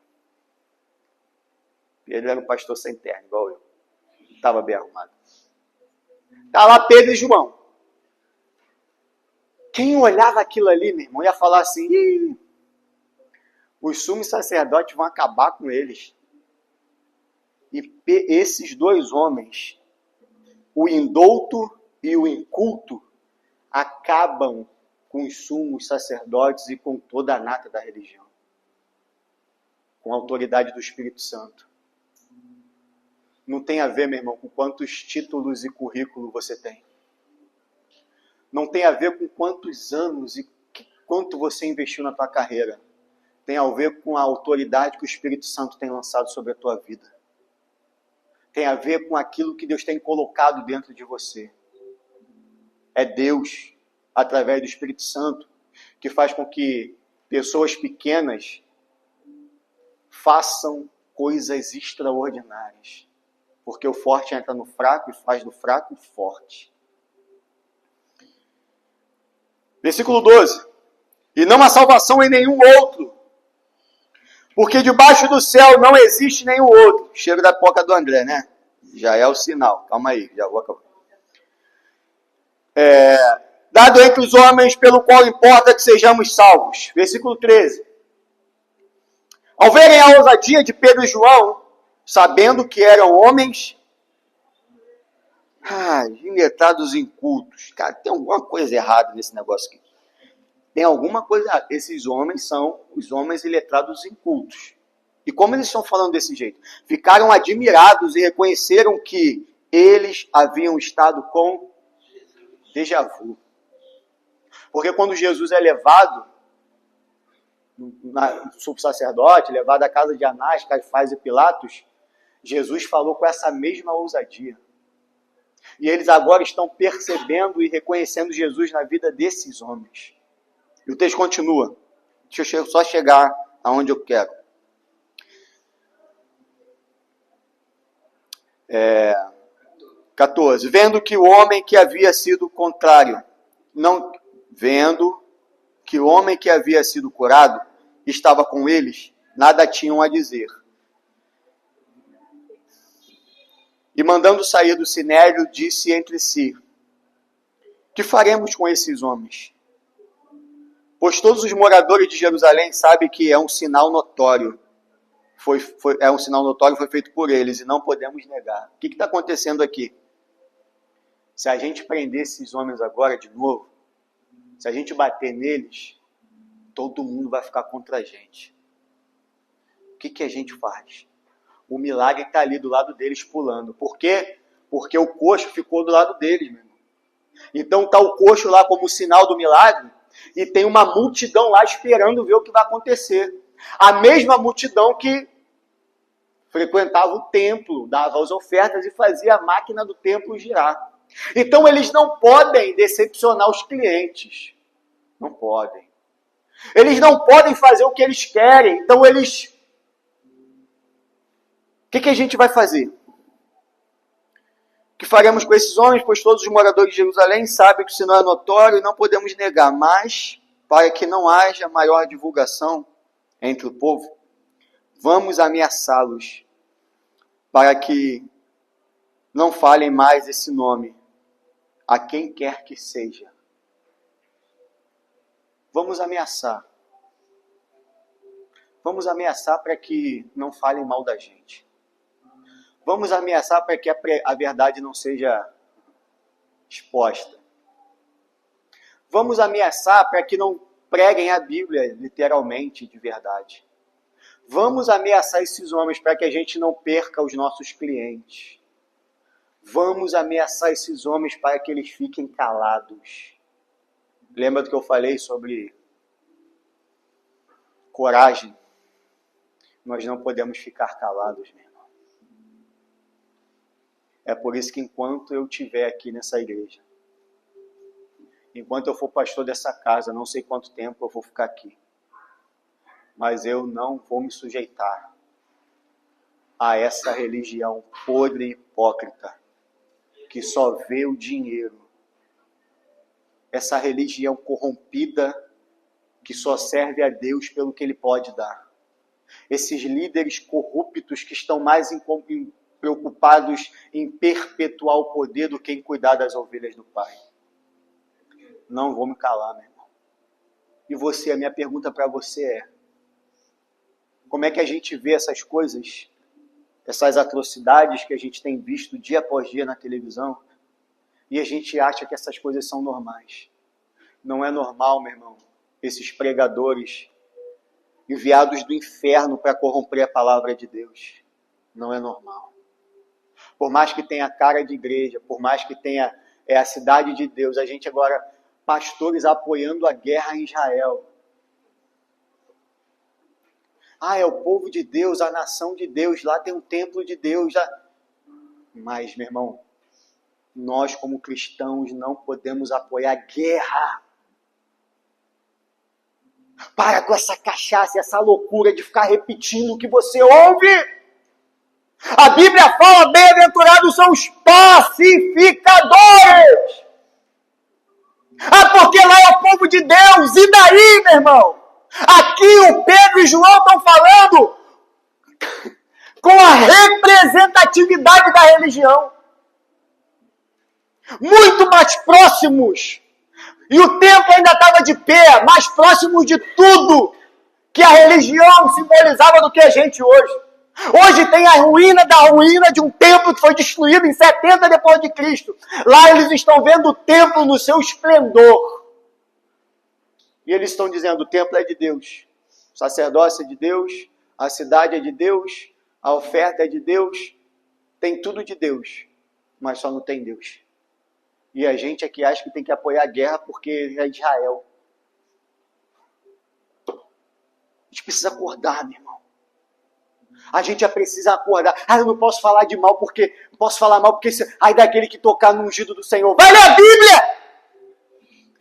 Pedro era um pastor sem terno, igual eu. Estava bem arrumado. Está lá Pedro e João. Quem olhava aquilo ali, meu irmão, ia falar assim, os sumos sacerdotes vão acabar com eles. E esses dois homens, o indouto e o inculto, acabam com os sumos sacerdotes e com toda a nata da religião. Com a autoridade do Espírito Santo. Não tem a ver, meu irmão, com quantos títulos e currículo você tem. Não tem a ver com quantos anos e quanto você investiu na tua carreira. Tem a ver com a autoridade que o Espírito Santo tem lançado sobre a tua vida. Tem a ver com aquilo que Deus tem colocado dentro de você. É Deus, através do Espírito Santo, que faz com que pessoas pequenas façam coisas extraordinárias. Porque o forte entra no fraco e faz do fraco forte. Versículo 12. E não há salvação em nenhum outro, porque debaixo do céu não existe nenhum outro. Cheiro da boca do André, né? Já é o sinal. Calma aí, já vou acabar. Dado entre os homens, pelo qual importa que sejamos salvos. Versículo 13. Ao verem a ousadia de Pedro e João, sabendo que eram homens iletrados incultos. Cara, tem alguma coisa errada nesse negócio aqui. Tem alguma coisa errada. Esses homens são os homens iletrados incultos. E como eles estão falando desse jeito? Ficaram admirados e reconheceram que eles haviam estado com déjà vu. Porque quando Jesus é levado, sumo sacerdote, levado à casa de Anás, Caifás e Pilatos, Jesus falou com essa mesma ousadia. E eles agora estão percebendo e reconhecendo Jesus na vida desses homens. E o texto continua. Deixa eu só chegar aonde eu quero. 14. Vendo que o homem que havia sido contrário, vendo que o homem que havia sido curado estava com eles, nada tinham a dizer. E mandando sair do sinédrio, disse entre si: que faremos com esses homens? Pois todos os moradores de Jerusalém sabem que é um sinal notório. Foi feito por eles e não podemos negar. O que está acontecendo aqui? Se a gente prender esses homens agora de novo, se a gente bater neles, todo mundo vai ficar contra a gente. O que a gente faz? O milagre está ali do lado deles pulando. Por quê? Porque o coxo ficou do lado deles, meu irmão. Então está o coxo lá como sinal do milagre e tem uma multidão lá esperando ver o que vai acontecer. A mesma multidão que frequentava o templo, dava as ofertas e fazia a máquina do templo girar. Então eles não podem decepcionar os clientes. Não podem. Eles não podem fazer o que eles querem. Então eles... O que a gente vai fazer? O que faremos com esses homens? Pois todos os moradores de Jerusalém sabem que o sinal é notório e não podemos negar. Mas, para que não haja maior divulgação entre o povo, vamos ameaçá-los para que não falem mais esse nome a quem quer que seja. Vamos ameaçar. Vamos ameaçar para que não falem mal da gente. Vamos ameaçar para que a verdade não seja exposta. Vamos ameaçar para que não preguem a Bíblia literalmente, de verdade. Vamos ameaçar esses homens para que a gente não perca os nossos clientes. Vamos ameaçar esses homens para que eles fiquem calados. Lembra do que eu falei sobre coragem? Nós não podemos ficar calados, meu irmão. É por isso que enquanto eu estiver aqui nessa igreja, enquanto eu for pastor dessa casa, não sei quanto tempo eu vou ficar aqui, mas eu não vou me sujeitar a essa religião podre e hipócrita, que só vê o dinheiro. Essa religião corrompida, que só serve a Deus pelo que Ele pode dar. Esses líderes corruptos que estão mais preocupados em perpetuar o poder do que em cuidar das ovelhas do Pai. Não vou me calar, meu irmão. E você, a minha pergunta para você é: como é que a gente vê essas coisas, essas atrocidades que a gente tem visto dia após dia na televisão, e a gente acha que essas coisas são normais? Não é normal, meu irmão, esses pregadores enviados do inferno para corromper a palavra de Deus. Não é normal. Por mais que tenha cara de igreja, por mais que tenha a cidade de Deus, a gente agora, pastores apoiando a guerra em Israel. É o povo de Deus, a nação de Deus, lá tem um templo de Deus. Mas, meu irmão, nós como cristãos não podemos apoiar guerra. Para com essa cachaça, essa loucura de ficar repetindo o que você ouve. A Bíblia fala, bem-aventurados são os pacificadores. Porque lá é o povo de Deus. E daí, meu irmão? Aqui o Pedro e João estão falando com a representatividade da religião. Muito mais próximos. E o templo ainda estava de pé, mais próximos de tudo que a religião simbolizava do que a gente hoje. Hoje tem a ruína da ruína de um templo que foi destruído em 70 depois de Cristo. Lá eles estão vendo o templo no seu esplendor. E eles estão dizendo, o templo é de Deus. O sacerdócio é de Deus. A cidade é de Deus. A oferta é de Deus. Tem tudo de Deus. Mas só não tem Deus. E a gente aqui acha que tem que apoiar a guerra porque é Israel. A gente precisa acordar, meu irmão. A gente já precisa acordar. Eu não posso falar de mal porque... Posso falar mal porque... Ai, daquele que tocar no ungido do Senhor. Vai ler a Bíblia!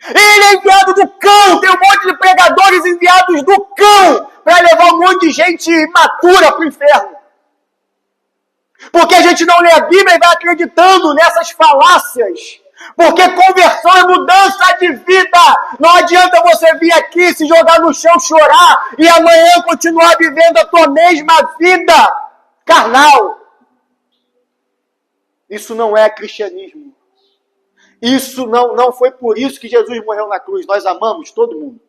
Ele é enviado do cão. Tem um monte de pregadores enviados do cão para levar um monte de gente imatura para o inferno. Porque a gente não lê a Bíblia e vai acreditando nessas falácias. Porque conversão é mudança de vida. Não adianta você vir aqui, se jogar no chão, chorar e amanhã continuar vivendo a tua mesma vida carnal. Isso não é cristianismo. Isso não foi por isso que Jesus morreu na cruz. Nós amamos todo mundo.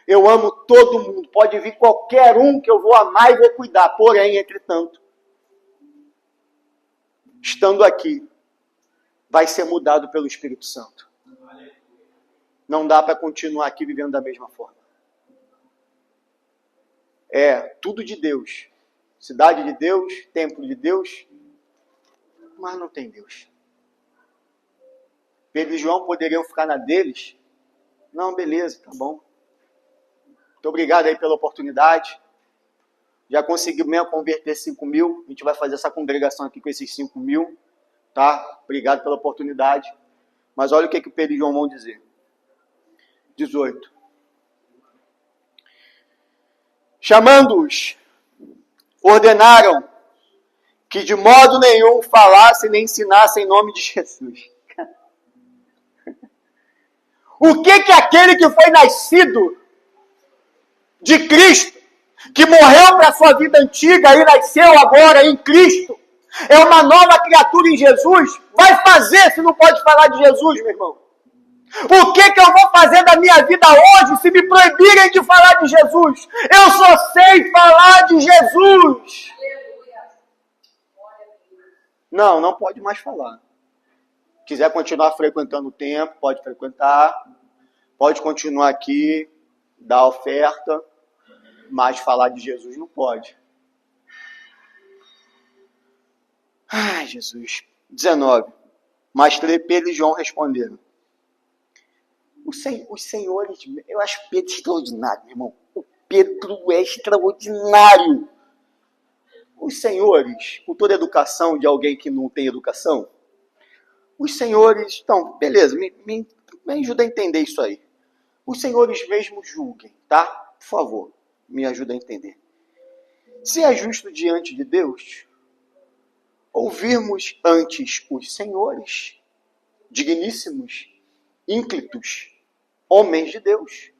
Eu amo todo mundo. Pode vir qualquer um que eu vou amar e vou cuidar. Porém, entretanto, estando aqui, vai ser mudado pelo Espírito Santo. Não dá para continuar aqui vivendo da mesma forma. É tudo de Deus. Cidade de Deus, templo de Deus, mas não tem Deus. Pedro e João poderiam ficar na deles? Não, beleza, tá bom. Muito obrigado aí pela oportunidade. Já conseguimos mesmo converter 5.000. A gente vai fazer essa congregação aqui com esses 5.000. Tá? Obrigado pela oportunidade. Mas olha o que o Pedro e João vão dizer. 18. Chamando-os, ordenaram que de modo nenhum falassem nem ensinassem em nome de Jesus. O que aquele que foi nascido de Cristo, que morreu para a sua vida antiga e nasceu agora em Cristo, é uma nova criatura em Jesus, vai fazer se não pode falar de Jesus, meu irmão? O que eu vou fazer da minha vida hoje se me proibirem de falar de Jesus? Eu só sei falar de Jesus. Não pode mais falar. Quiser continuar frequentando o templo, pode frequentar, pode continuar aqui, dar oferta, mas falar de Jesus não pode. Ai, Jesus. 19. Mas Pedro e João responderam. Os senhores, eu acho Pedro extraordinário, meu irmão. O Pedro é extraordinário. Os senhores, com toda a educação de alguém que não tem educação, os senhores, então, beleza, me ajuda a entender isso aí. Os senhores mesmo julguem, tá? Por favor, me ajuda a entender. Se é justo diante de Deus, ouvirmos antes os senhores, digníssimos, ínclitos, homens de Deus,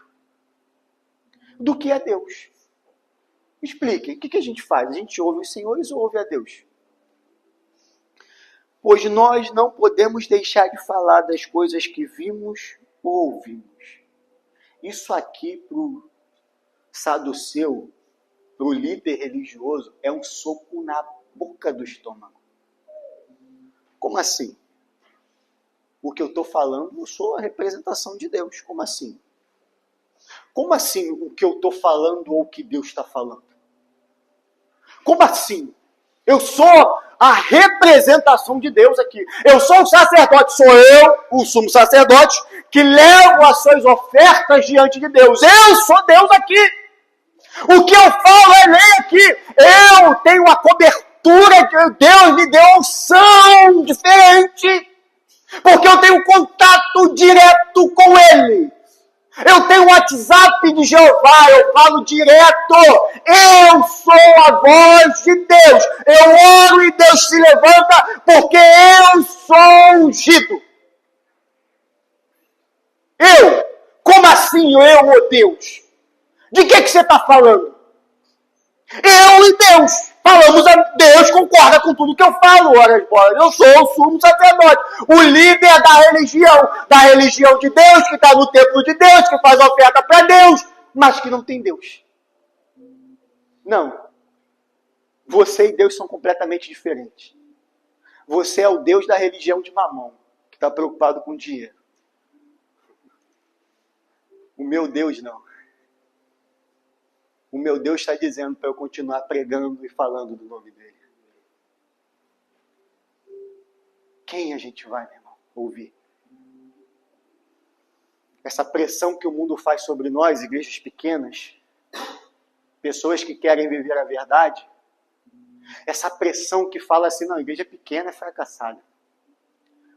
do que a Deus. Expliquem, o que a gente faz? A gente ouve os senhores ou ouve a Deus? Pois nós não podemos deixar de falar das coisas que vimos ou ouvimos. Isso aqui para o saduceu, para o líder religioso, é um soco na boca do estômago. Como assim? O que eu estou falando, eu sou a representação de Deus. Como assim? Como assim o que eu estou falando ou o que Deus está falando? Como assim? Eu sou a representação de Deus aqui. Eu sou o sacerdote, sou eu, o sumo sacerdote, que levo as suas ofertas diante de Deus. Eu sou Deus aqui. O que eu falo é lei aqui. Eu tenho a cobertura que Deus me deu, unção diferente. Porque eu tenho contato direto com Ele. Eu tenho o WhatsApp de Jeová, eu falo direto. Eu sou a voz de Deus. Eu oro e Deus se levanta porque eu sou ungido. Eu? Como assim eu, ô Deus? De que você está falando? Eu e Deus. Falamos a Deus, concorda com tudo que eu falo, horas bolas. Eu sou o sumo sacerdote, o líder da religião de Deus, que está no templo de Deus, que faz oferta para Deus, mas que não tem Deus. Não. Você e Deus são completamente diferentes. Você é o Deus da religião de Mamão, que está preocupado com dinheiro. O meu Deus não. O meu Deus está dizendo para eu continuar pregando e falando do nome dele. Quem a gente vai, meu irmão, ouvir? Essa pressão que o mundo faz sobre nós, igrejas pequenas, pessoas que querem viver a verdade, essa pressão que fala assim, não, a igreja pequena é fracassada.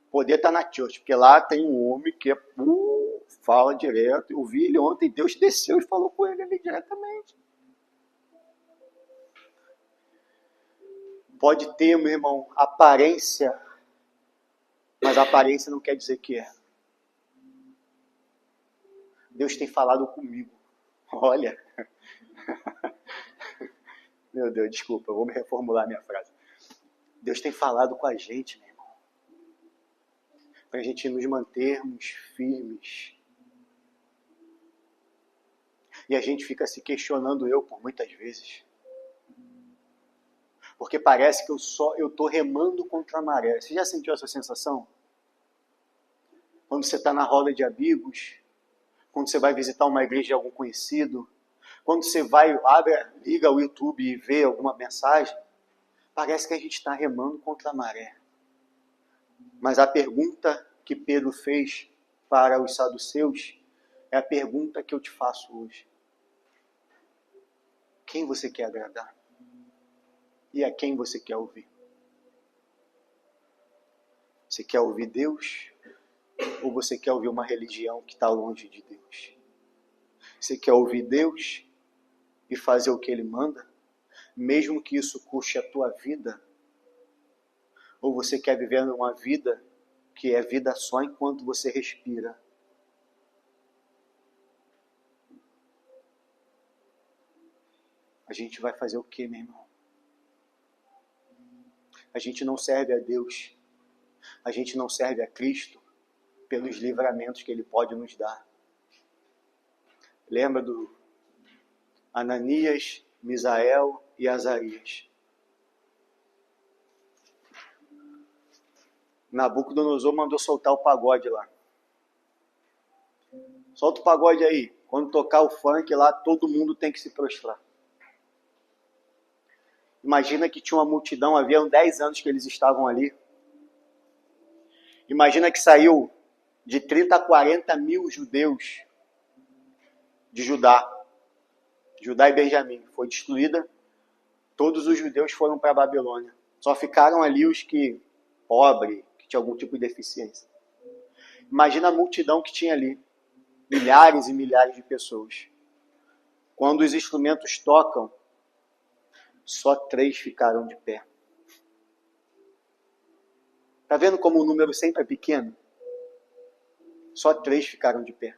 Poder está na church, porque lá tem um homem que fala direto. Eu vi ele ontem, Deus desceu e falou com ele ali diretamente. Pode ter, meu irmão, aparência, mas a aparência não quer dizer que é. Deus tem falado comigo. Olha. Meu Deus, desculpa, eu vou me reformular minha frase. Deus tem falado com a gente, meu irmão. Para a gente nos mantermos firmes. E a gente fica se questionando por muitas vezes. Porque parece que eu estou remando contra a maré. Você já sentiu essa sensação? Quando você está na roda de amigos, quando você vai visitar uma igreja de algum conhecido, quando você liga o YouTube e vê alguma mensagem, parece que a gente está remando contra a maré. Mas a pergunta que Pedro fez para os saduceus é a pergunta que eu te faço hoje. Quem você quer agradar? E a quem você quer ouvir? Você quer ouvir Deus? Ou você quer ouvir uma religião que está longe de Deus? Você quer ouvir Deus e fazer o que Ele manda, mesmo que isso custe a tua vida? Ou você quer viver uma vida que é vida só enquanto você respira? A gente vai fazer o que, meu irmão? A gente não serve a Deus, a gente não serve a Cristo pelos livramentos que Ele pode nos dar. Lembra do Ananias, Misael e Azarias? Nabucodonosor mandou soltar o pagode lá. Solta o pagode aí. Quando tocar o funk lá, todo mundo tem que se prostrar. Imagina que tinha uma multidão, haviam 10 anos que eles estavam ali. Imagina que saiu de 30 a 40 mil judeus de Judá e Benjamim. Foi destruída, todos os judeus foram para a Babilônia. Só ficaram ali os que, pobres, que tinham algum tipo de deficiência. Imagina a multidão que tinha ali, milhares e milhares de pessoas. Quando os instrumentos tocam, só 3 ficaram de pé. Está vendo como o número sempre é pequeno? Só 3 ficaram de pé.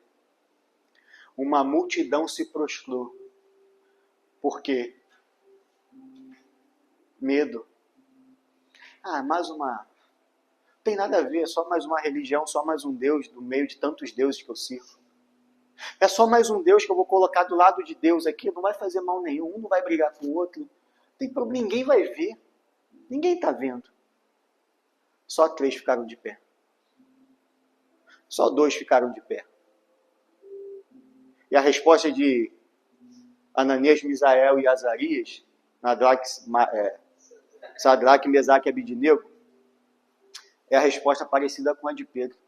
Uma multidão se prostrou. Por quê? Medo. Mais uma... Não tem nada a ver, é só mais uma religião, só mais um Deus no meio de tantos deuses que eu sirvo. É só mais um Deus que eu vou colocar do lado de Deus aqui, não vai fazer mal nenhum, um não vai brigar com o outro. Ninguém vai ver. Ninguém está vendo. Só 3 ficaram de pé. Só 2 ficaram de pé. E a resposta de Ananias, Misael e Azarias, Sadraque, Mesaque e Abednego, é a resposta parecida com a de Pedro.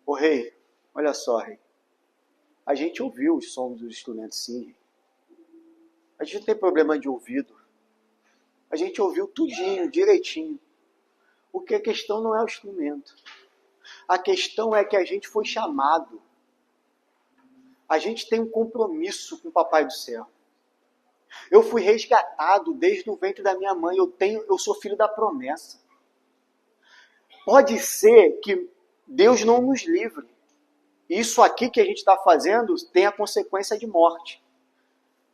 Ô rei, olha só, rei. A gente ouviu os sons dos instrumentos, sim. A gente não tem problema de ouvido. A gente ouviu tudinho, direitinho. Porque a questão não é o instrumento. A questão é que a gente foi chamado A gente tem um compromisso com o Papai do Céu. Eu fui resgatado desde o ventre da minha mãe. Eu sou filho da promessa. Pode ser que Deus não nos livre. Isso aqui que a gente está fazendo tem a consequência de morte.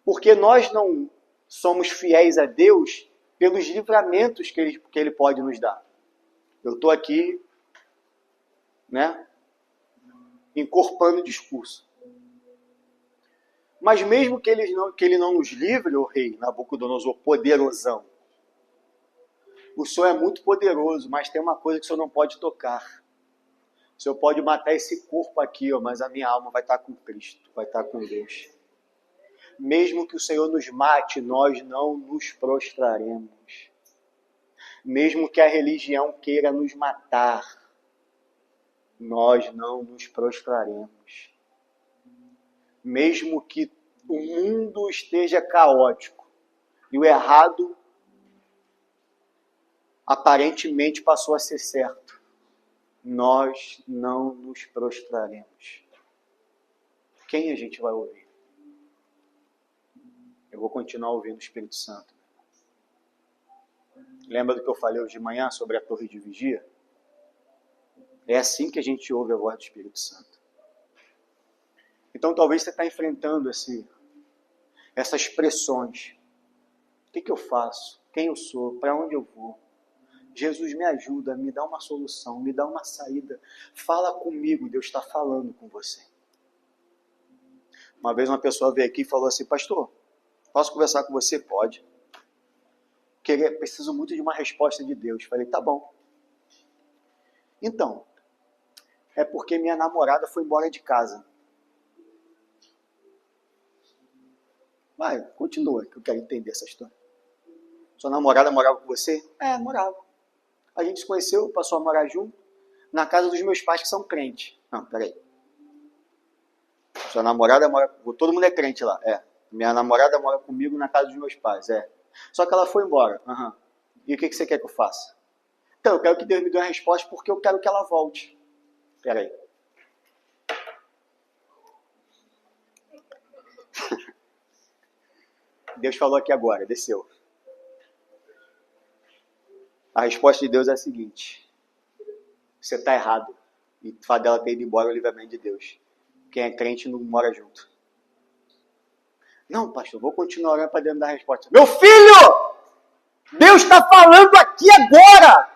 Porque nós não somos fiéis a Deus pelos livramentos que Ele pode nos dar. Eu estou aqui, encorpando o discurso. Mas mesmo que ele não nos livre, o rei Nabucodonosor, poderosão, o Senhor é muito poderoso, mas tem uma coisa que o Senhor não pode tocar. O Senhor pode matar esse corpo aqui, mas a minha alma vai estar com Cristo, vai estar com Deus. Mesmo que o Senhor nos mate, nós não nos prostraremos. Mesmo que a religião queira nos matar, nós não nos prostraremos. Mesmo que o mundo esteja caótico e o errado aparentemente passou a ser certo, nós não nos prostraremos. Quem a gente vai ouvir? Eu vou continuar ouvindo o Espírito Santo. Lembra do que eu falei hoje de manhã sobre a torre de vigia? É assim que a gente ouve a voz do Espírito Santo. Então talvez você está enfrentando essas pressões. O que eu faço? Quem eu sou? Para onde eu vou? Jesus, me ajuda, me dá uma solução, me dá uma saída. Fala comigo, Deus está falando com você. Uma vez uma pessoa veio aqui e falou assim: pastor, posso conversar com você? Pode. Preciso muito de uma resposta de Deus. Falei, tá bom. Então, é porque minha namorada foi embora de casa. Vai, continua, que eu quero entender essa história. Sua namorada morava com você? É, morava. A gente se conheceu, passou a morar junto, na casa dos meus pais que são crentes. Não, peraí. Sua namorada mora... Todo mundo é crente lá, é. Minha namorada mora comigo na casa dos meus pais, é. Só que ela foi embora. Uhum. E o que você quer que eu faça? Então, eu quero que Deus me dê uma resposta porque eu quero que ela volte. Peraí. Deus falou aqui agora, desceu. A resposta de Deus é a seguinte: você está errado. E o fato dela ter ido embora é o livramento de Deus. Quem é crente não mora junto. Não, pastor, vou continuar orando para Deus me dar a resposta. Meu filho! Deus está falando aqui agora!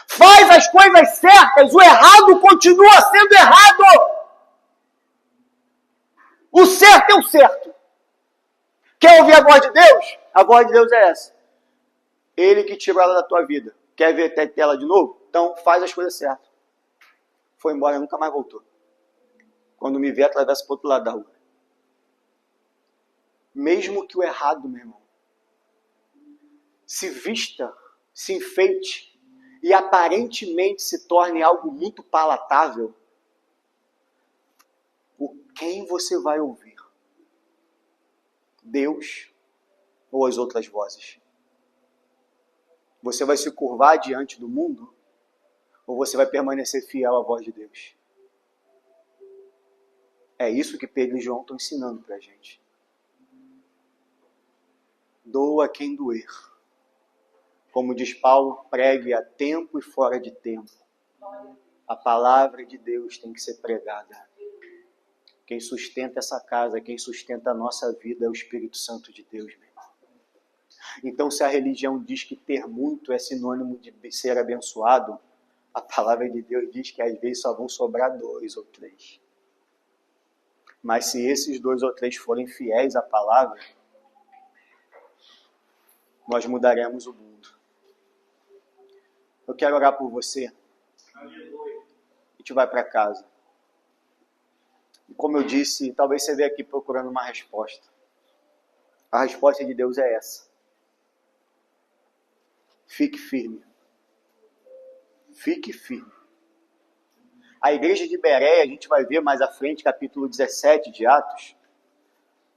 Faz as coisas certas, o errado continua sendo errado! O certo é o certo. Quer ouvir a voz de Deus? A voz de Deus é essa. Ele que tirou ela da tua vida. Quer ver ela de novo? Então faz as coisas certas. Foi embora, nunca mais voltou. Quando me vê, atravessa para o outro lado da rua. Mesmo que o errado, meu irmão, se vista, se enfeite e aparentemente se torne algo muito palatável, quem você vai ouvir? Deus ou as outras vozes? Você vai se curvar diante do mundo ou você vai permanecer fiel à voz de Deus? É isso que Pedro e João estão ensinando para a gente. Doa quem doer. Como diz Paulo, pregue a tempo e fora de tempo. A palavra de Deus tem que ser pregada. Quem sustenta essa casa, quem sustenta a nossa vida é o Espírito Santo de Deus, meu irmão. Então, se a religião diz que ter muito é sinônimo de ser abençoado, a palavra de Deus diz que às vezes só vão sobrar 2 ou 3. Mas se esses 2 ou 3 forem fiéis à palavra, nós mudaremos o mundo. Eu quero orar por você. A gente vai para casa. E como eu disse, talvez você venha aqui procurando uma resposta. A resposta de Deus é essa. Fique firme. Fique firme. A igreja de Bereia, a gente vai ver mais à frente, capítulo 17 de Atos.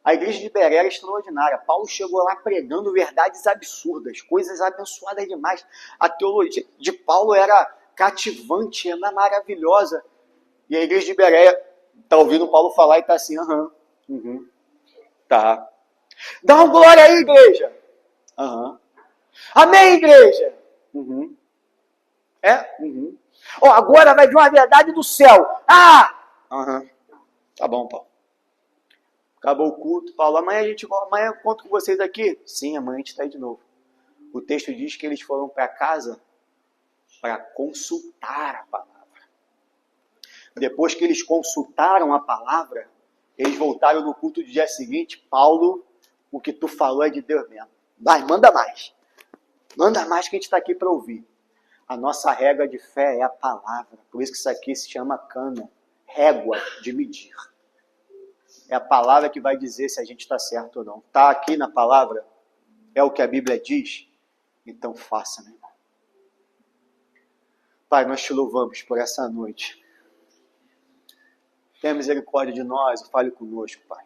A igreja de Bereia era extraordinária. Paulo chegou lá pregando verdades absurdas, coisas abençoadas demais. A teologia de Paulo era cativante, era maravilhosa. E a igreja de Bereia Tá ouvindo Paulo falar e tá assim, aham, uhum, tá. Dá um glória aí, igreja. Aham. Amém, igreja. Uhum. É? Uhum. Ó, agora vai vir uma verdade do céu. Ah! Aham. Tá bom, Paulo. Acabou o culto. Paulo, amanhã eu conto com vocês aqui. Sim, amanhã a gente está aí de novo. O texto diz que eles foram para casa para consultar a palavra. Depois que eles consultaram a palavra, eles voltaram no culto do dia seguinte. Paulo, o que tu falou é de Deus mesmo. Vai, manda mais. Manda mais que a gente está aqui para ouvir. A nossa régua de fé é a palavra. Por isso que isso aqui se chama cânon. Régua de medir. É a palavra que vai dizer se a gente está certo ou não. Está aqui na palavra? É o que a Bíblia diz? Então faça, meu irmão. Pai, nós te louvamos por essa noite. Tenha misericórdia de nós e fale conosco, Pai.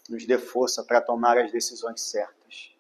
Nos dê força para tomar as decisões certas.